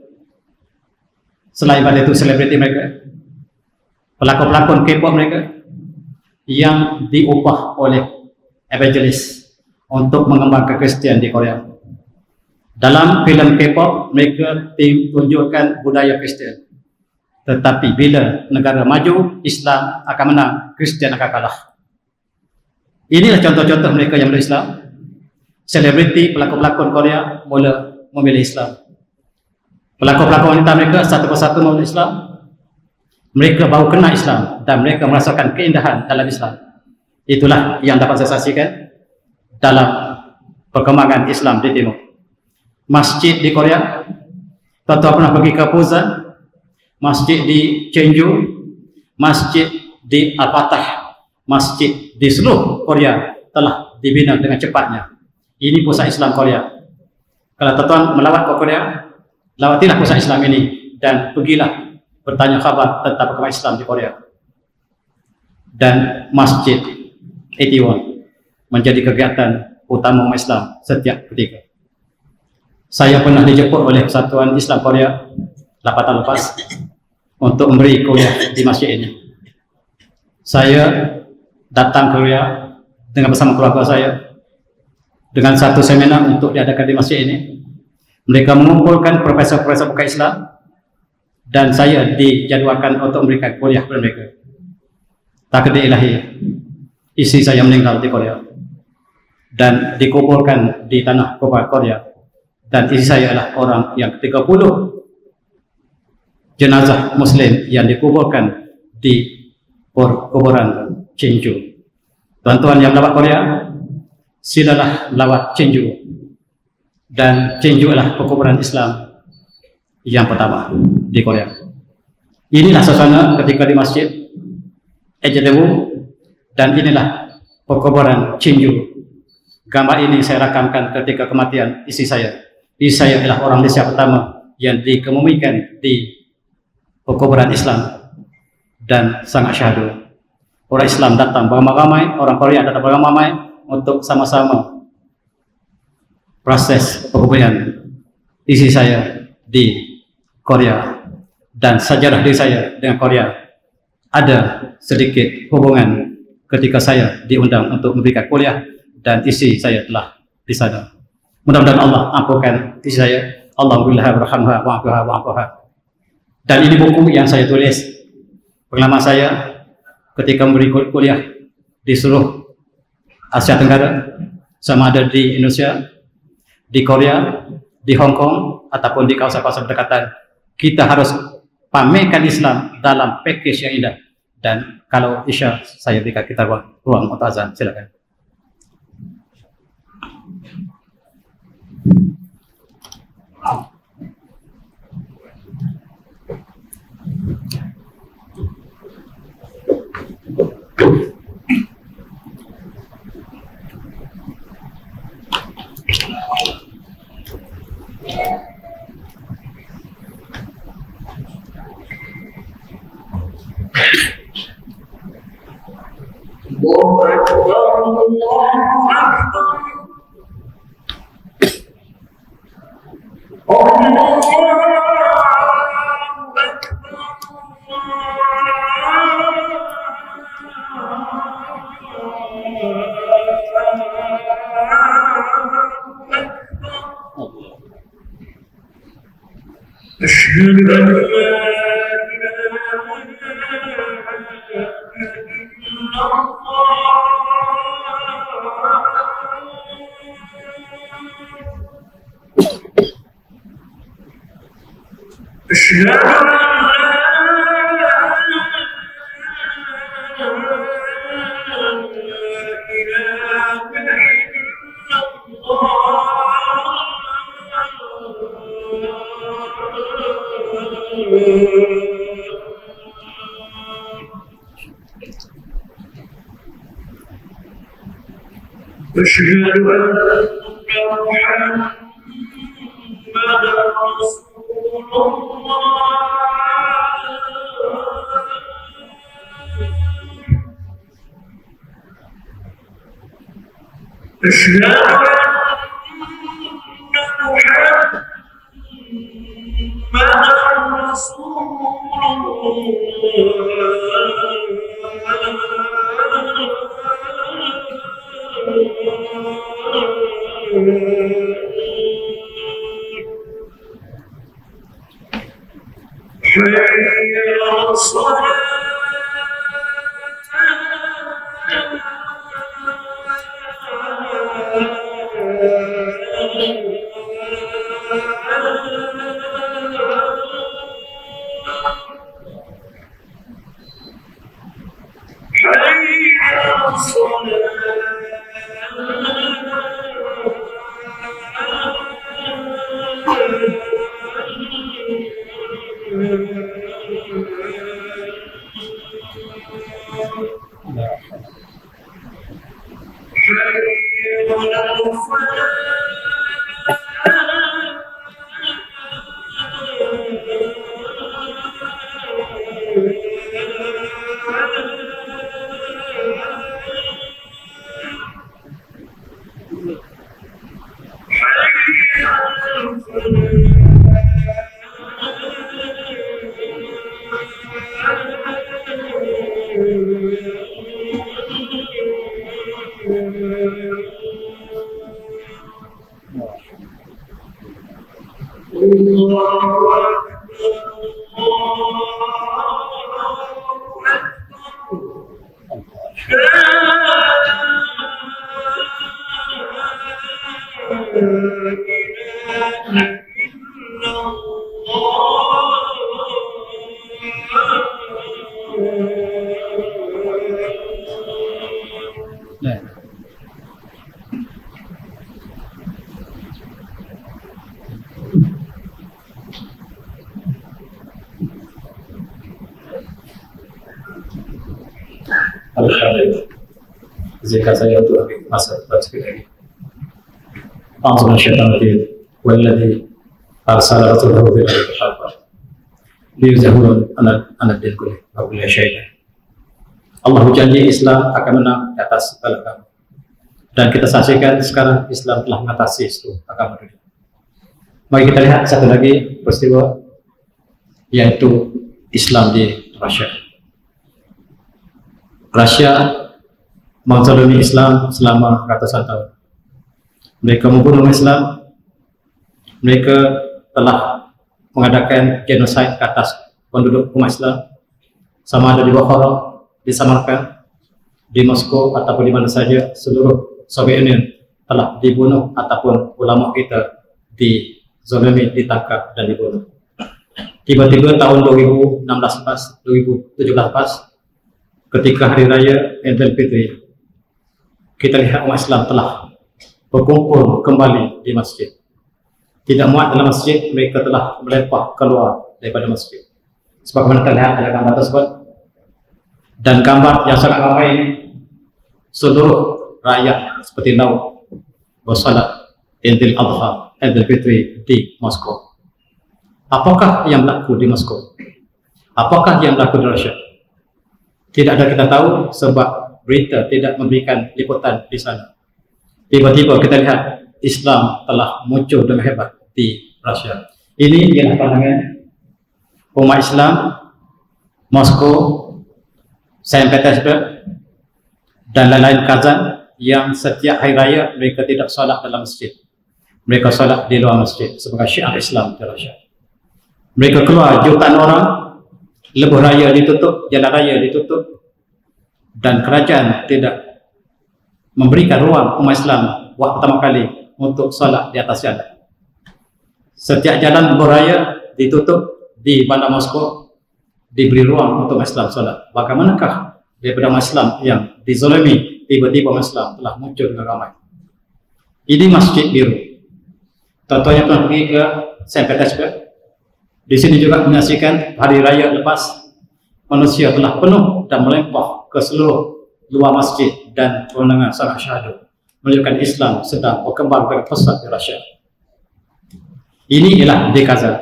Selain pada itu, selebriti mereka, pelakon-pelakon K-pop mereka yang diupah oleh evangelis untuk mengembangkan Kristian di Korea. Dalam filem K-pop mereka tunjukkan budaya Kristian, tetapi bila negara maju, Islam akan menang, Kristian akan kalah. Inilah contoh-contoh mereka yang memilih Islam. Selebriti pelakon-pelakon Korea mula memilih Islam. Pelakon-pelakon wanita mereka satu persatu memilih Islam. Mereka baru kenal Islam dan mereka merasakan keindahan dalam Islam. Itulah yang dapat saya saksikan dalam perkembangan Islam di Timur. Masjid di Korea, tuan-tuan pernah pergi ke Busan, masjid di Jeonju, masjid di Al-Fatah, masjid di seluruh Korea telah dibina dengan cepatnya. Ini pusat Islam Korea. Kalau tuan-tuan melawat ke Korea, lawatilah pusat Islam ini dan pergilah bertanya khabar tentang perkembangan Islam di Korea. Dan Masjid Itaewon menjadi kegiatan utama umat Islam setiap ketika. Saya pernah dijemput oleh Persatuan Islam Korea 8 tahun lepas untuk memberi kuliah di masjid ini. Saya datang ke Korea dengan bersama keluarga saya dengan satu seminar untuk diadakan di masjid ini. Mereka mengumpulkan profesor-profesor bukan Islam dan saya dijadwalkan untuk memberikan kuliah kepada mereka. Takdir ilahi, istri saya meninggal di Korea dan dikuburkan di tanah Korea, dan istri saya adalah orang yang 30 jenazah Muslim yang dikuburkan di kuburan Jeonju. Tuan-tuan yang melawat Korea, silalah melawat Jeonju, dan Jeonju adalah perkuburan Islam yang pertama di Korea. Inilah suasana ketika di Masjid Itaewon, dan inilah perkuburan Jeonju. Gambar ini saya rakamkan ketika kematian istri saya. Istri saya adalah orang Malaysia pertama yang dikemumikan di perkuburan Islam dan sangat syahdu. Orang Islam datang beramai-ramai, orang Korea datang beramai-ramai untuk sama-sama proses perkuburan istri saya di Korea, dan sejarah diri saya dengan Korea ada sedikit hubungan ketika saya diundang untuk memberikan kuliah dan istri saya telah di sana. Mudah-mudahan Allah ampunkan istri saya. Alhamdulillah warhamha wa'afuha. Dan ini buku yang saya tulis pengalaman saya ketika memberi kuliah di seluruh Asia Tenggara, sama ada di Indonesia, di Korea, di Hong Kong, ataupun di kawasan-kawasan berdekatan. Kita harus pamerkan Islam dalam package yang indah. Dan kalau Isya, saya berikan kita ruang untuk azan. Silakan. أشهد أن لا أشهد أن محمدا رسول الله أشهد أن محمدا رسول حي على الصلاة Zikir saya untuk masa sedikit lagi. A'udzu minasyaitonir rajim. Walladzi arsala rasulahu bil haqqi liyuzhirahu 'ala ad-din kullihi wa la syai'a. Allah janji Islam akan menang di atas segala agama. Dan kita saksikan sekarang Islam telah mengatasi seluruh agama dunia. Mari kita lihat satu lagi peristiwa, yaitu Islam di Rusia. Rusia menzalimi Islam selama ratusan tahun. Mereka membunuh Islam. Mereka telah mengadakan genosid ke atas penduduk umat Islam, sama ada di Bukhara, di Samarkand, di Moskow ataupun di mana saja. Seluruh Soviet Union telah dibunuh ataupun ulama kita dizalimi, ditangkap dan dibunuh. Tiba-tiba tahun 2017 pas, ketika hari raya Idul Fitri, kita lihat umat Islam telah berkumpul kembali di masjid. Tidak muat dalam masjid, mereka telah melempah keluar daripada masjid. Sebagaimana terlihat ada gambar tersebut. Dan gambar yang sangat ramai ini, seluruh rakyat seperti laut bersolat Idul Adha, Idul Fitri di Moskow. Apakah yang berlaku di Moskow? Apakah yang berlaku di Rusia? Tidak ada kita tahu, sebab berita tidak memberikan liputan di sana. Tiba-tiba kita lihat Islam telah muncul dengan hebat di Rusia. Ini ialah pandangan umat Islam Moskow, Saint Petersburg dan lain-lain Kazan, yang setiap hari raya mereka tidak solat dalam masjid. Mereka solat di luar masjid sebagai syiar Islam di Rusia. Mereka keluar jutaan orang, lebuh raya ditutup, jalan raya ditutup, dan kerajaan tidak memberikan ruang umat Islam waktu pertama kali untuk solat di atas jalan. Setiap jalan beraya ditutup di bandar Moskow, diberi ruang untuk umat Islam solat. Bagaimanakah daripada umat Islam yang dizalimi, tiba-tiba umat Islam telah muncul dengan ramai. Ini masjid biru. Contohnya tuan pergi ke Saint Petersburg. Di sini juga menyaksikan hari raya lepas, manusia telah penuh dan melempah ke seluruh luar masjid dan kewenangan salat syahadu. menunjukkan Islam sedang berkembang dengan pesat di Rusia. Ini ialah di Kazan,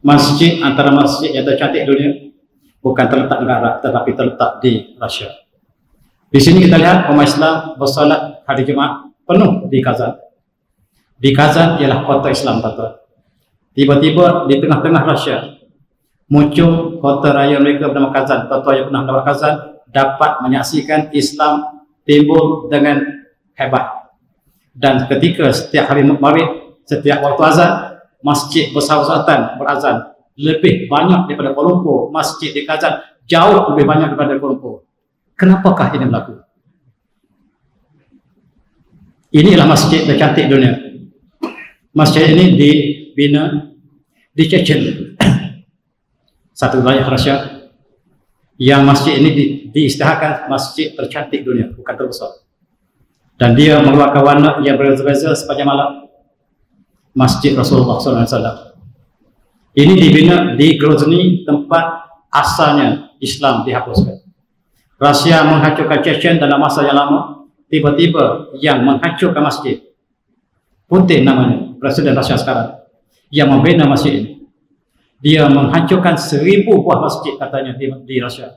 masjid antara masjid yang tercantik dunia, bukan terletak di Arab tetapi terletak di Rusia. Di sini kita lihat umat Islam bersolat hari Jumaat penuh di Kazan. Di Kazan ialah kota Islam, tuan-tuan. Tiba-tiba di tengah-tengah Rusia muncul kota raya mereka bernama Kazan. Tuan-tuan yang pernah lewat Kazan dapat menyaksikan Islam timbul dengan hebat. Dan ketika setiap hari maghrib, setiap waktu azan, masjid bersawatan berazan. Lebih banyak daripada Kuala Lumpur. Masjid di Kazan jauh lebih banyak daripada Kuala Lumpur. Kenapakah ini berlaku? Inilah masjid tercantik dunia. Masjid ini dibina di Chechen, satu wilayah Rusia, yang masjid ini diisytiharkan masjid tercantik dunia, bukan terbesar. Dan dia mengeluarkan warna yang berbeza-beza sepanjang malam. Masjid Rasulullah SAW. Ini dibina di Grozny, tempat asalnya Islam dihapuskan. Rusia menghancurkan Chechen dalam masa yang lama. Tiba-tiba yang menghancurkan masjid, Putin namanya, Presiden Rusia sekarang, yang membina masjid ini. Dia menghancurkan 1000 buah masjid katanya di Rusia.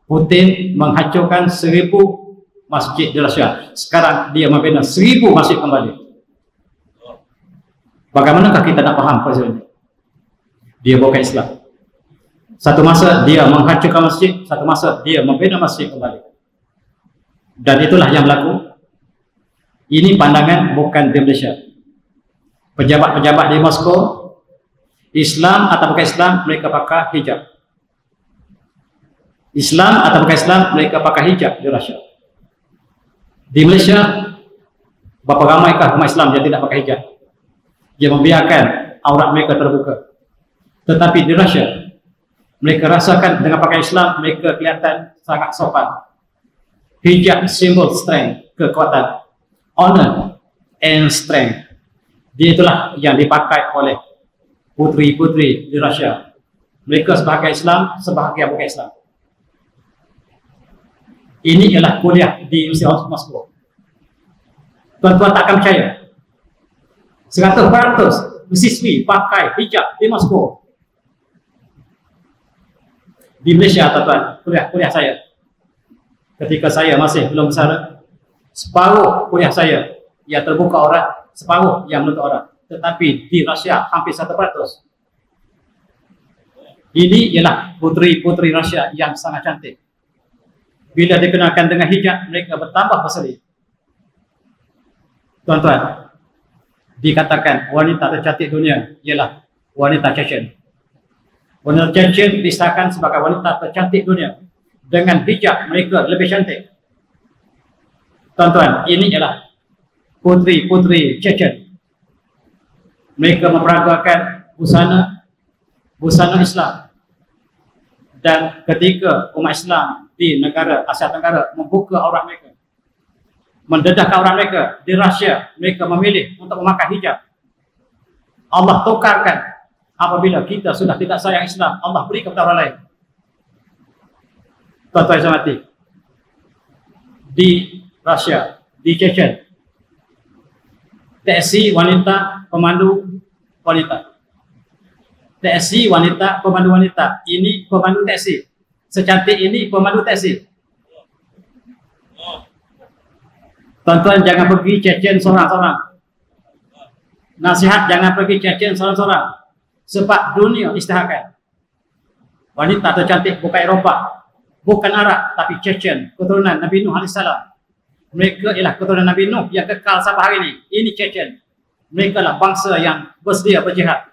Putin menghancurkan 1000 masjid di Rusia. Sekarang dia membina 1000 masjid kembali. Bagaimanakah kita nak faham Presiden ini? Dia bukan Islam. Satu masa dia menghancurkan masjid, satu masa dia membina masjid kembali. Dan itulah yang berlaku. Ini pandangan bukan di Malaysia. Pejabat-pejabat di Moskow, Islam atau bukan Islam, mereka pakai hijab. Islam atau bukan Islam, mereka pakai hijab di Rusia. Di Malaysia, berapa ramaikah umat Islam yang tidak pakai hijab? Dia membiarkan aurat mereka terbuka. Tetapi di Rusia, mereka rasakan dengan pakai Islam, mereka kelihatan sangat sopan. Hijab simbol strength, kekuatan, honor and strength. Dia itulah yang dipakai oleh putri-putri di Rusia. Mereka sebahagian Islam, sebahagian bukan Islam. Ini ialah kuliah di Universiti Moskow. Tuan-tuan takkan percaya, 100% siswi pakai hijab di Moskow. Di Malaysia, tuan-tuan, kuliah saya, ketika saya masih belum besar, separuh kuliah saya yang terbuka aurat, separuh yang menutup aurat. Tetapi di Rusia hampir 1%. Ini ialah putri-putri Rusia yang sangat cantik. Bila dikenalkan dengan hijab, mereka bertambah berseri. Tuan-tuan, dikatakan wanita tercantik dunia ialah wanita Chechen. Wanita Chechen disahkan sebagai wanita tercantik dunia. Dengan hijab mereka lebih cantik. Tuan-tuan, ini ialah putri-putri Chechen. Mereka memperagakan busana Islam. Dan ketika umat Islam di negara Asia Tenggara membuka aurat mereka, mendedahkan aurat mereka di Rusia, mereka memilih untuk memakai hijab. Allah tukarkan apabila kita sudah tidak sayang Islam, Allah beri kepada orang lain. Tuan-tuan yang mati, di Rusia, di Chechen, taksi wanita, pemandu wanita. Taksi wanita, pemandu wanita. Ini pemandu taksi. Secantik ini pemandu taksi. Tuan-tuan jangan pergi Chechen seorang-seorang. Nasihat, jangan pergi Chechen seorang-seorang. Sebab dunia isytiharkan. Wanita tercantik bukan Eropah, bukan Arab, tapi Chechen, keturunan Nabi Nuh AS. Mereka ialah keturunan Nabi Nuh yang kekal sampai hari ini. Ini Chechen. Mereka lah bangsa yang bersedia berjihad.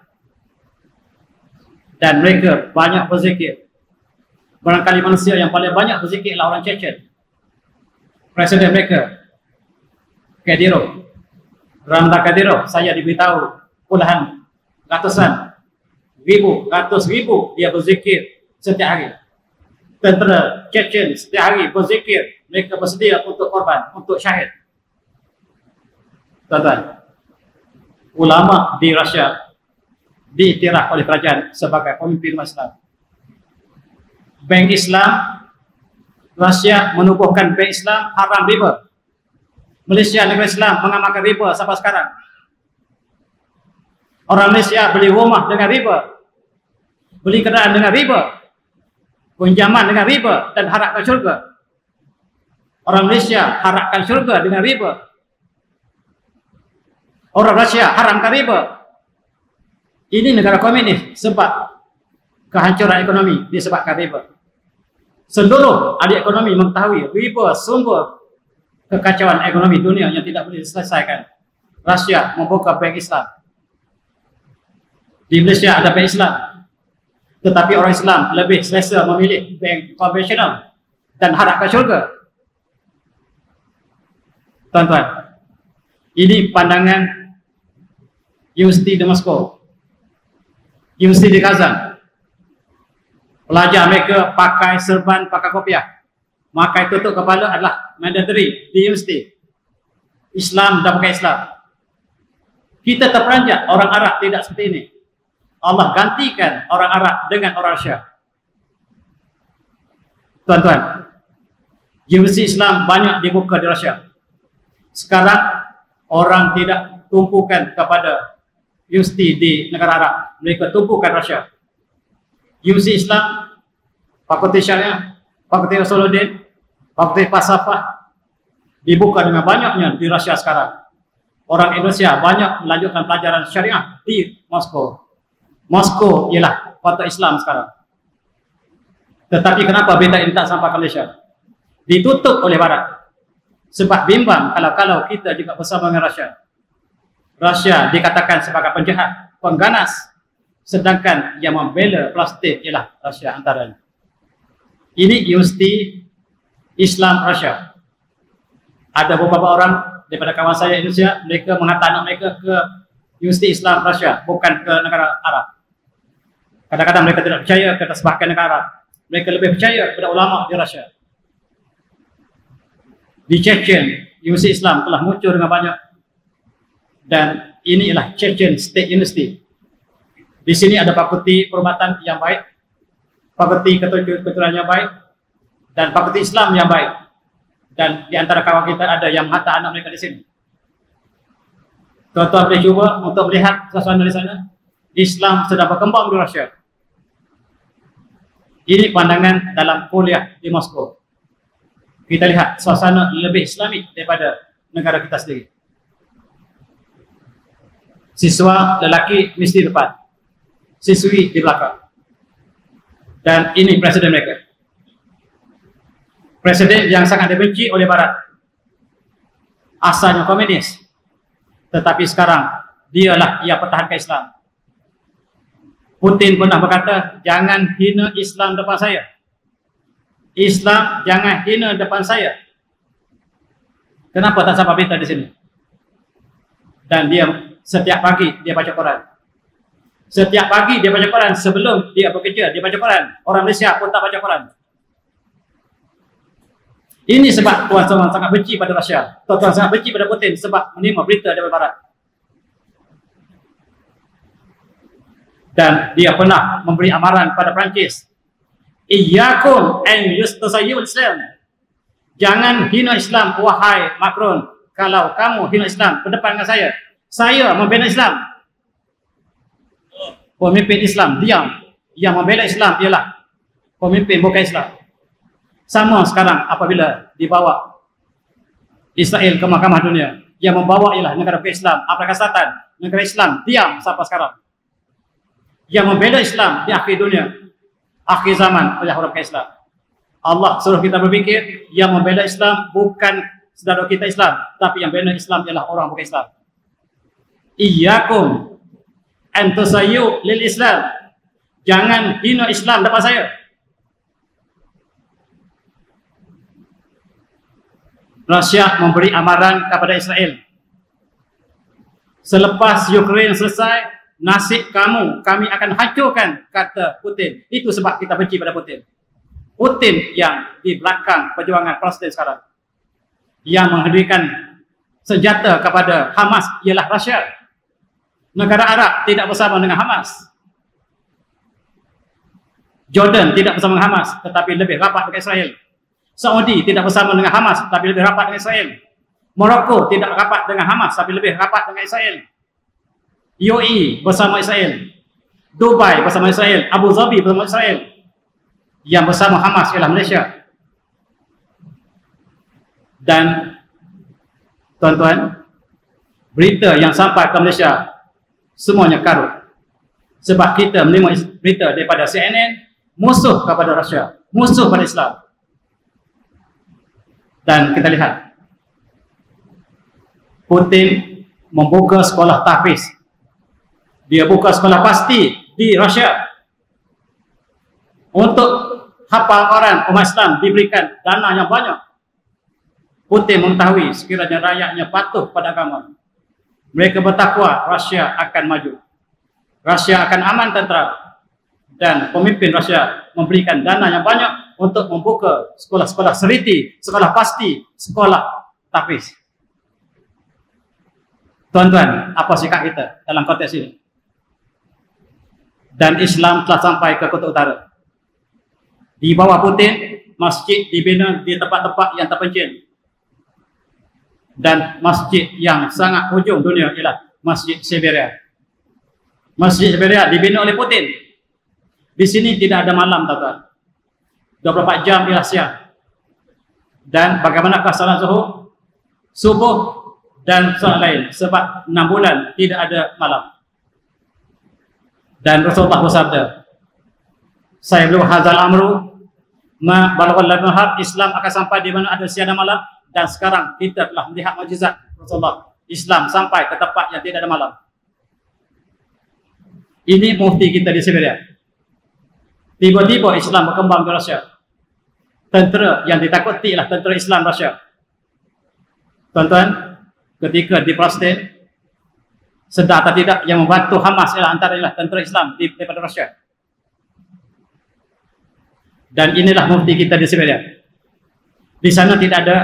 Dan mereka banyak berzikir. Barangkali manusia yang paling banyak berzikir adalah orang Chechen. Presiden mereka, Kadyrov, Ramzan Kadyrov, saya diberitahu puluhan, ratusan, ratus ribu dia berzikir setiap hari. Tentera Chechen setiap hari berzikir, mereka bersedia untuk korban, untuk syahid. Tuan-tuan, ulama di Rusia diiktiraf oleh kerajaan sebagai pemimpin Islam. Bank Islam, Rusia menubuhkan bank Islam haram riba. Malaysia negara Islam mengamalkan riba sampai sekarang. Orang Malaysia beli rumah dengan riba, beli kenderaan dengan riba, pinjaman dengan riba dan harapkan syurga. Orang Malaysia harapkan syurga dengan riba. Orang Rusia haramkan riba. Ini negara komunis sebab kehancuran ekonomi disebabkan riba. Seluruh ahli ekonomi mengetahui riba sumber kekacauan ekonomi dunia yang tidak boleh diselesaikan. Rusia membuka bank Islam. Di Malaysia ada bank Islam, tetapi orang Islam lebih selesa memilih bank konvensional dan harapkan syurga. Tuan-tuan, ini pandangan Universiti di Moskow, Universiti di Kazan. Pelajar mereka pakai serban, pakai kopiah, pakai tutup kepala adalah mandatory di universiti. Islam dan pakai Islam. Kita terperanjat orang Arab tidak seperti ini. Allah gantikan orang Arab dengan orang Rusia. Tuan-tuan, universiti Islam banyak dibuka di Rusia. Sekarang orang tidak tumpukan kepada universiti di negara Arab, mereka tumpukan Rusia. Universiti Islam, Fakulti Syariah, Fakulti Usuluddin, Fakulti Falsafah dibuka dengan banyaknya di Rusia sekarang. Orang Indonesia banyak melanjutkan pelajaran syariah di Moskow. Moskow ialah kota Islam sekarang. Tetapi kenapa berita ini tak sampai ke Malaysia? Ditutup oleh Barat. Sebab bimbang kalau kita juga bersama dengan Rusia. Rusia dikatakan sebagai penjahat, pengganas, sedangkan yang membela plastik ialah Rusia antaranya. Ini Universiti Islam Rusia. Ada beberapa orang daripada kawan saya Indonesia, mereka menghantar anak mereka ke Universiti Islam Rusia, bukan ke negara Arab. Kadang-kadang mereka tidak percaya ke sebahagian negara Arab. Mereka lebih percaya kepada ulama di Rusia. Di Chechen, Universiti Islam telah muncul dengan banyak. Dan ini ialah Chechen State University. Di sini ada fakulti perubatan yang baik, fakulti keturunan yang baik, dan fakulti Islam yang baik. Dan di antara kawan kita ada yang menghantar anak mereka di sini. Tuan-tuan boleh cuba untuk melihat suasana di sana. Islam sedang berkembang di Rusia. Ini pandangan dalam kuliah di Moskow. Kita lihat suasana lebih Islamik daripada negara kita sendiri. Siswa lelaki mesti depan, siswi di belakang. Dan ini presiden mereka. Presiden yang sangat dibenci oleh Barat. Asalnya komunis, tetapi sekarang dialah ia pertahankan Islam. Putin pernah berkata, jangan hina Islam depan saya. Islam jangan hina depan saya. Kenapa tak sampai berita di sini? Dan dia setiap pagi dia baca Quran. Setiap pagi dia baca Quran sebelum dia bekerja, dia baca Quran. Orang Malaysia pun tak baca Quran. Ini sebab tuan-tuan sangat benci pada Rusia. Tuan-tuan sangat benci pada Putin sebab menerima berita dari Barat. Dan dia pernah memberi amaran pada Perancis. Iyyakum an yustasayyi'ul Islam. Jangan hina Islam, wahai Macron. Kalau kamu hina Islam berdepan dengan saya membela Islam. Pemimpin Islam diam. Yang membela Islam ialah pemimpin bukan Islam. Sama sekarang apabila dibawa Israel ke Mahkamah Dunia, yang membawa ialah negara Islam, Afrika Selatan, negara Islam, diam sampai sekarang. Yang membela Islam di akhir dunia, akhir zaman oleh orang Islam. Allah suruh kita berfikir, yang membela Islam bukan saudara kita Islam, tapi yang membela Islam ialah orang bukan Islam. Iyyakum an tusayyu lil Islam. Jangan hina Islam depan saya. Rusia memberi amaran kepada Israel. Selepas Ukraine selesai, nasib kamu kami akan hancurkan, kata Putin. Itu sebab kita benci pada Putin. Putin yang di belakang perjuangan Palestin sekarang, yang menghadirkan senjata kepada Hamas ialah Rusia. Negara Arab tidak bersama dengan Hamas. Jordan tidak bersama dengan Hamas, tetapi lebih rapat dengan Israel. Saudi tidak bersama dengan Hamas, tapi lebih rapat dengan Israel. Morocco tidak rapat dengan Hamas, tapi lebih rapat dengan Israel. UAE bersama Israel. Dubai bersama Israel. Abu Dhabi bersama Israel. Yang bersama Hamas ialah Malaysia. Dan tuan-tuan, berita yang sampai ke Malaysia semuanya karut. Sebab kita menerima berita daripada CNN, musuh kepada Rusia, musuh pada Islam. Dan kita lihat, Putin membuka sekolah tahfiz. Dia buka sekolah pasti di Rusia. Untuk hafal Quran, umat Islam diberikan dana yang banyak. Putin mengetahui sekiranya rakyatnya patuh pada agama, mereka bertakwa, Rusia akan maju. Rusia akan aman tentera. Dan pemimpin Rusia memberikan dana yang banyak untuk membuka sekolah-sekolah seriti, sekolah pasti, sekolah tahfiz. Tuan-tuan, apa sikap kita dalam konteks ini? Dan Islam telah sampai ke Kutub Utara. Di bawah Putin, masjid dibina di tempat-tempat yang terpencil. Dan masjid yang sangat hujung dunia ialah Masjid Siberia. Masjid Siberia dibina oleh Putin. Di sini tidak ada malam, tuan-tuan. 24 jam ialah siang. Dan bagaimanakah salat zuhur, subuh dan salat lain? Sebab 6 bulan tidak ada malam. Dan Rasulullah bersabda, saya belum hazal amru ma balaghal nahar, Islam akan sampai di mana ada siang dan malam. Dan sekarang kita telah melihat mukjizat Rasulullah. Islam sampai ke tempat yang tidak ada malam. Ini mufti kita di Siberia. Tiba-tiba Islam berkembang di Rusia. Tentera yang ditakuti ialah tentera Islam Rusia. Tuan-tuan, ketika di Palestin, sedar atau tidak, yang membantu Hamas ialah antara tentera Islam daripada Rusia. Dan inilah mufti kita di Siberia. Di sana tidak ada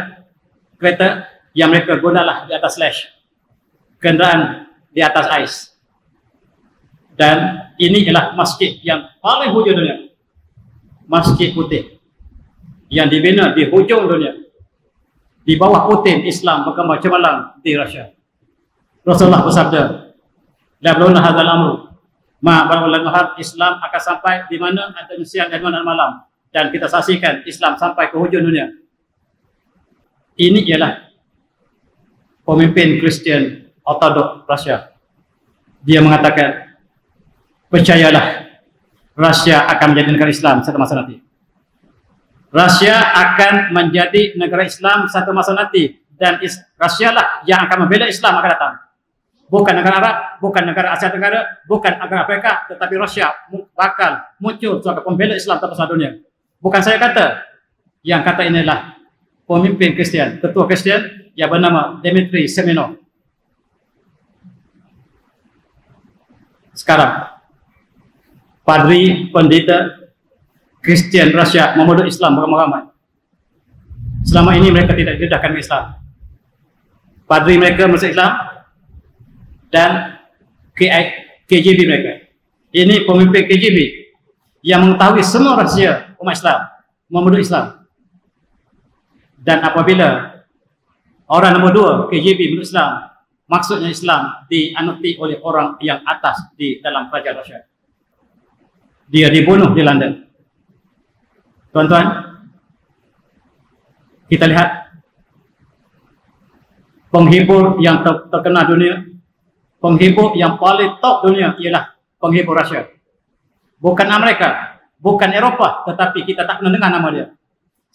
kereta, yang mereka gunalah di atas slash, kenderaan di atas ais. Dan ini ialah masjid yang paling hujung dunia, Masjid Putih, yang dibina di hujung dunia. Di bawah Putin, Islam berkembang cemerlang di Rusia. Rasulullah bersabda, la bluna hadzal amru ma balaghal nahar, Islam akan sampai di mana ada siang dan mana malam. Dan kita saksikan Islam sampai ke hujung dunia. Ini ialah pemimpin Kristian Ortodok Rusia. Dia mengatakan, percayalah, Rusia akan menjadi negara Islam satu masa nanti. Rusia akan menjadi negara Islam satu masa nanti. Dan Rusia lah yang akan membela Islam akan datang. Bukan negara Arab, bukan negara Asia Tenggara, bukan negara Afrika, tetapi Rusia bakal muncul sebagai pembela Islam terbesar dunia. Bukan saya kata, yang kata inilah pemimpin Kristian, ketua Kristian yang bernama Dmitry Semenov. Sekarang, padri, pendeta Kristian Rusia memeluk Islam beramai-ramai. Selama ini mereka tidak didedahkan Islam. Padri mereka masuk Islam dan KGB mereka. Ini pemimpin KGB yang mengetahui semua rahsia umat Islam, memeluk Islam. Dan apabila orang nombor 2 KGB memeluk Islam, maksudnya Islam dianuti oleh orang yang atas di dalam kerajaan Rusia. Dia dibunuh di London. Tuan-tuan, kita lihat penghibur yang terkenal dunia, penghibur yang paling top dunia ialah penghibur Rusia. Bukan Amerika, bukan Eropah, tetapi kita tak pernah dengar nama dia.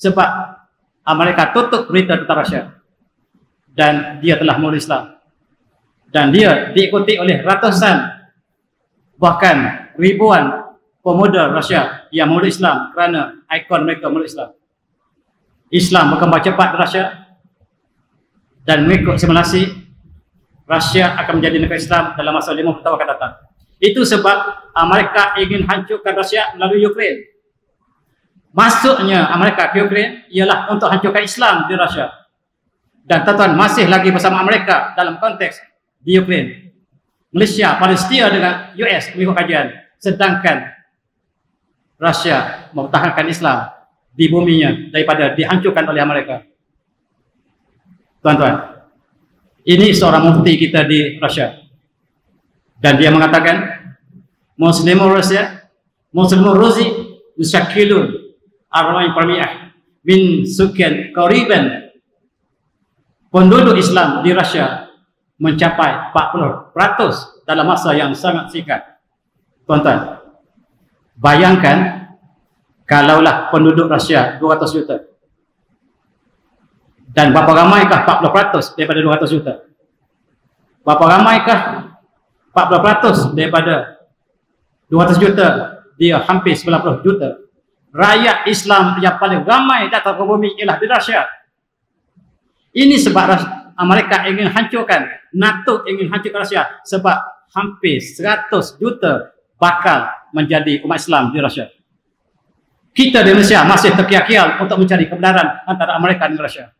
Sebab Amerika tutup berita tentang Rusia. Dan dia telah memeluk Islam. Dan dia diikuti oleh ratusan, bahkan ribuan pemuda Rusia yang memeluk Islam kerana ikon mereka memeluk Islam. Islam berkembang cepat di Rusia. Dan mengikut simulasi, Rusia akan menjadi negara Islam dalam masa 50 tahun akan datang. Itu sebab Amerika ingin hancurkan Rusia melalui Ukraine. Masuknya Amerika ke Ukraine ialah untuk hancurkan Islam di Rusia. Dan tuan-tuan, masih lagi bersama Amerika dalam konteks di Ukraine. Malaysia paling setia dengan US mengikut kajian. Sedangkan Rusia mempertahankan Islam di buminya daripada dihancurkan oleh Amerika. Tuan-tuan, Ini seorang mufti kita di Rusia. Dan dia mengatakan, Muslimun Rusia, Muslimun Rusi, yushakilun 40% min sukan qariban. Penduduk Islam di Rusia mencapai 40% dalam masa yang sangat singkat. Tuan-tuan, bayangkan kalaulah penduduk Rusia 200 juta. Dan berapa ramaikah 40% daripada 200 juta? Berapa ramaikah 40% daripada 200 juta? Dia hampir 90 juta. Rakyat Islam yang paling ramai datang ke bumi ialah di Rusia. Ini sebab Amerika ingin hancurkan, NATO ingin hancurkan Rusia sebab hampir 100 juta bakal menjadi umat Islam di Rusia. Kita di Indonesia masih terkial-kial untuk mencari kebenaran antara Amerika dan Rusia.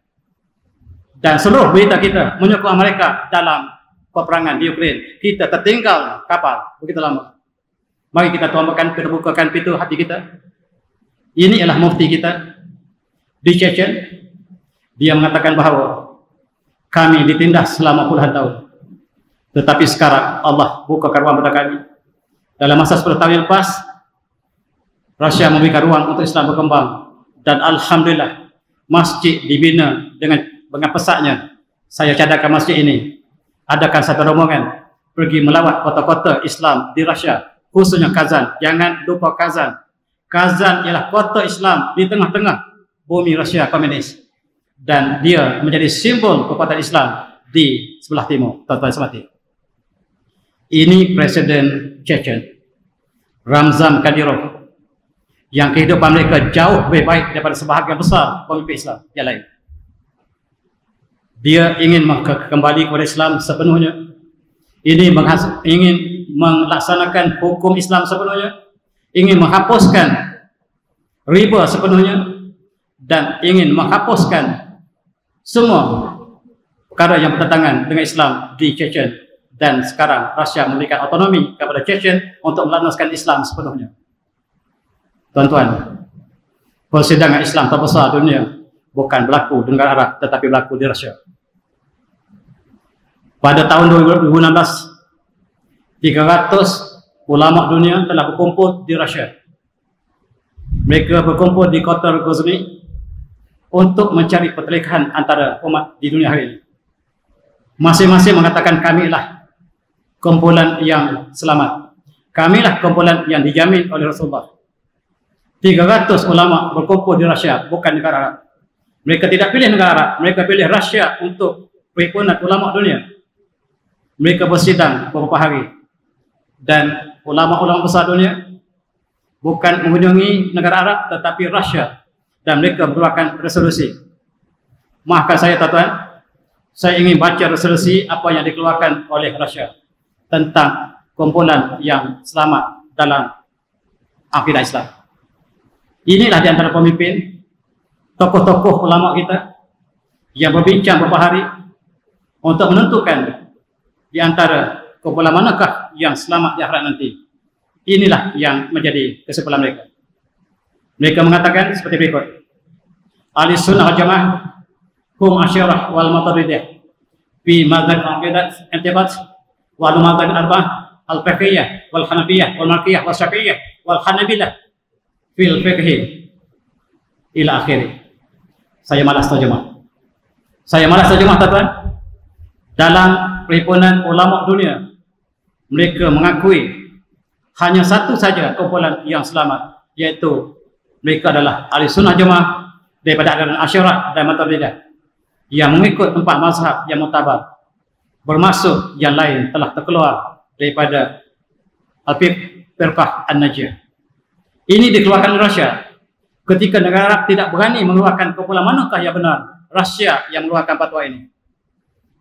Dan seluruh berita kita menyokong Amerika dalam peperangan di Ukraine. Kita tertinggal kapal begitu lama. Mari kita bukakan pintu hati kita. Ini ialah mufti kita di Chechen. Dia mengatakan bahawa kami ditindas selama puluhan tahun. Tetapi sekarang Allah bukakan ruang pada kami. Dalam masa 10 tahun yang lepas, Rusia memberikan ruang untuk Islam berkembang. Dan Alhamdulillah, masjid dibina dengan pesatnya. Saya cadangkan masjid ini. Adakan satu rombongan pergi melawat kota-kota Islam di Rusia, khususnya Kazan. Jangan lupa Kazan. Kazan ialah kota Islam di tengah-tengah bumi Rusia komunis. Dan dia menjadi simbol kekuatan Islam di sebelah timur. Tuan-tuan semati. Ini Presiden Chechen, Ramzan Kadyrov, yang kehidupan mereka jauh lebih baik daripada sebahagian besar pemimpin Islam yang lain. Dia ingin kembali kepada Islam sepenuhnya. Ini ingin melaksanakan hukum Islam sepenuhnya, ingin menghapuskan riba sepenuhnya, dan ingin menghapuskan semua perkara yang bertentangan dengan Islam di Chechen. Dan sekarang Rusia memberikan otonomi kepada Chechen untuk melanaskan Islam sepenuhnya. Tuan-tuan, persidangan Islam terbesar dunia bukan berlaku di negara Arab, tetapi berlaku di Rusia. Pada tahun 2016, 300 ulama dunia telah berkumpul di Rusia. Mereka berkumpul di kota Grozny untuk mencari pertelikahan antara umat di dunia hari ini. Masing-masing mengatakan kamilah kumpulan yang selamat. Kamilah kumpulan yang dijamin oleh Rasulullah. 300 ulama berkumpul di Rusia, bukan negara Arab. Mereka tidak pilih negara Arab, mereka pilih Rusia untuk perhimpunan ulama dunia. Mereka bersidang beberapa hari. Dan ulama-ulama besar dunia bukan mengunjungi negara Arab tetapi Rusia, dan mereka mengeluarkan resolusi. Maafkan saya tuan-tuan, saya ingin baca resolusi apa yang dikeluarkan oleh Rusia tentang kumpulan yang selamat dalam akidah Islam. Inilah di antara pemimpin, tokoh-tokoh ulama kita yang berbincang beberapa hari untuk menentukan di antara kumpulan manakah yang selamat di akhirat nanti. Inilah yang menjadi kesimpulan mereka. Mereka mengatakan seperti berikut. Ahli sunnah wal jamaah hum asyarah wal mataridiyah fi madzhab aqidat intibat wal madzhab arba'ah al-fiqhiyah wal hanafiyah wal malikiyah wal syafi'iyah wal hanabilah fil fiqhi ila akhir. Saya malas terjemah. Saya malas terjemah tuan-tuan. Dalam perhimpunan ulama dunia, mereka mengakui hanya satu saja kumpulan yang selamat, yaitu mereka adalah ahli sunnah jamaah daripada aliran Asy'ariyah dan Maturidiyah yang mengikut 4 mazhab yang mutabar. Bermaksud yang lain telah terkeluar daripada al-firqah an-najiyah. Ini dikeluarkan oleh Rusia ketika negara Arab tidak berani mengeluarkan kumpulan manakah yang benar. Rusia yang mengeluarkan fatwa ini.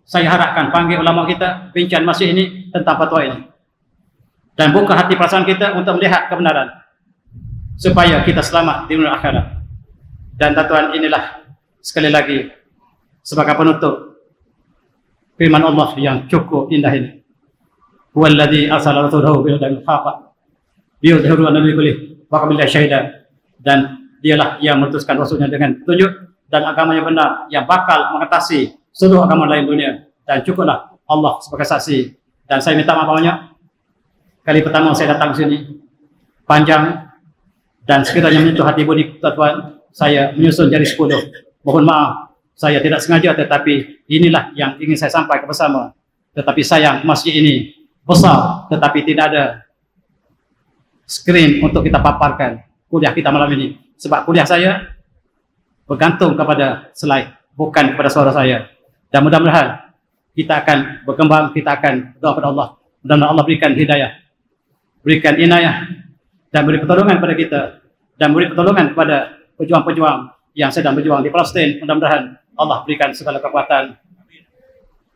Saya harapkan panggil ulama kita bincang masih ini tentang fatwa ini dan buka hati perasaan kita untuk melihat kebenaran supaya kita selamat di dunia akhirat. Dan tuan-tuan, inilah sekali lagi sebagai penutup firman Allah yang cukup indah ini. Huwallazi arsala rasulahu bil huda wal haqq liyudhhirahu 'ala dini kullih wa kafa billahi syahida. Dan dialah yang mengutuskan rasulnya dengan petunjuk dan agama yang benar yang bakal mengatasi seluruh agama lain dunia. dan cukuplah Allah sebagai saksi. Dan saya minta maaf banyak. Kali pertama saya datang ke sini panjang dan sekiranya menyentuh hati budi tuan-tuan, saya menyusun jari 10. Mohon maaf, saya tidak sengaja, tetapi inilah yang ingin saya sampaikan bersama. Tetapi sayang, masjid ini besar, tetapi tidak ada skrin untuk kita paparkan kuliah kita malam ini. Sebab kuliah saya bergantung kepada slide, bukan kepada suara saya. Dan mudah-mudahan kita akan berkembang, kita akan doa kepada Allah. Mudah-mudahan Allah berikan hidayah, berikan inayah, dan beri pertolongan kepada kita, dan beri pertolongan kepada pejuang-pejuang yang sedang berjuang di Palestin. Mudah-mudahan Allah berikan segala kekuatan.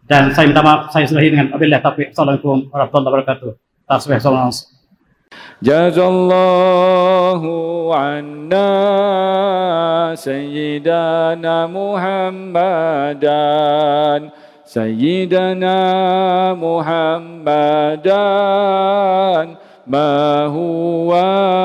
Dan saya minta maaf, saya sudahi dengan wabillahi taufiq. Assalamualaikum warahmatullahi wabarakatuh. Assalamualaikum. Jazallahu anna Sayyidana Muhammadan Sayyidana Muhammadan ma huwa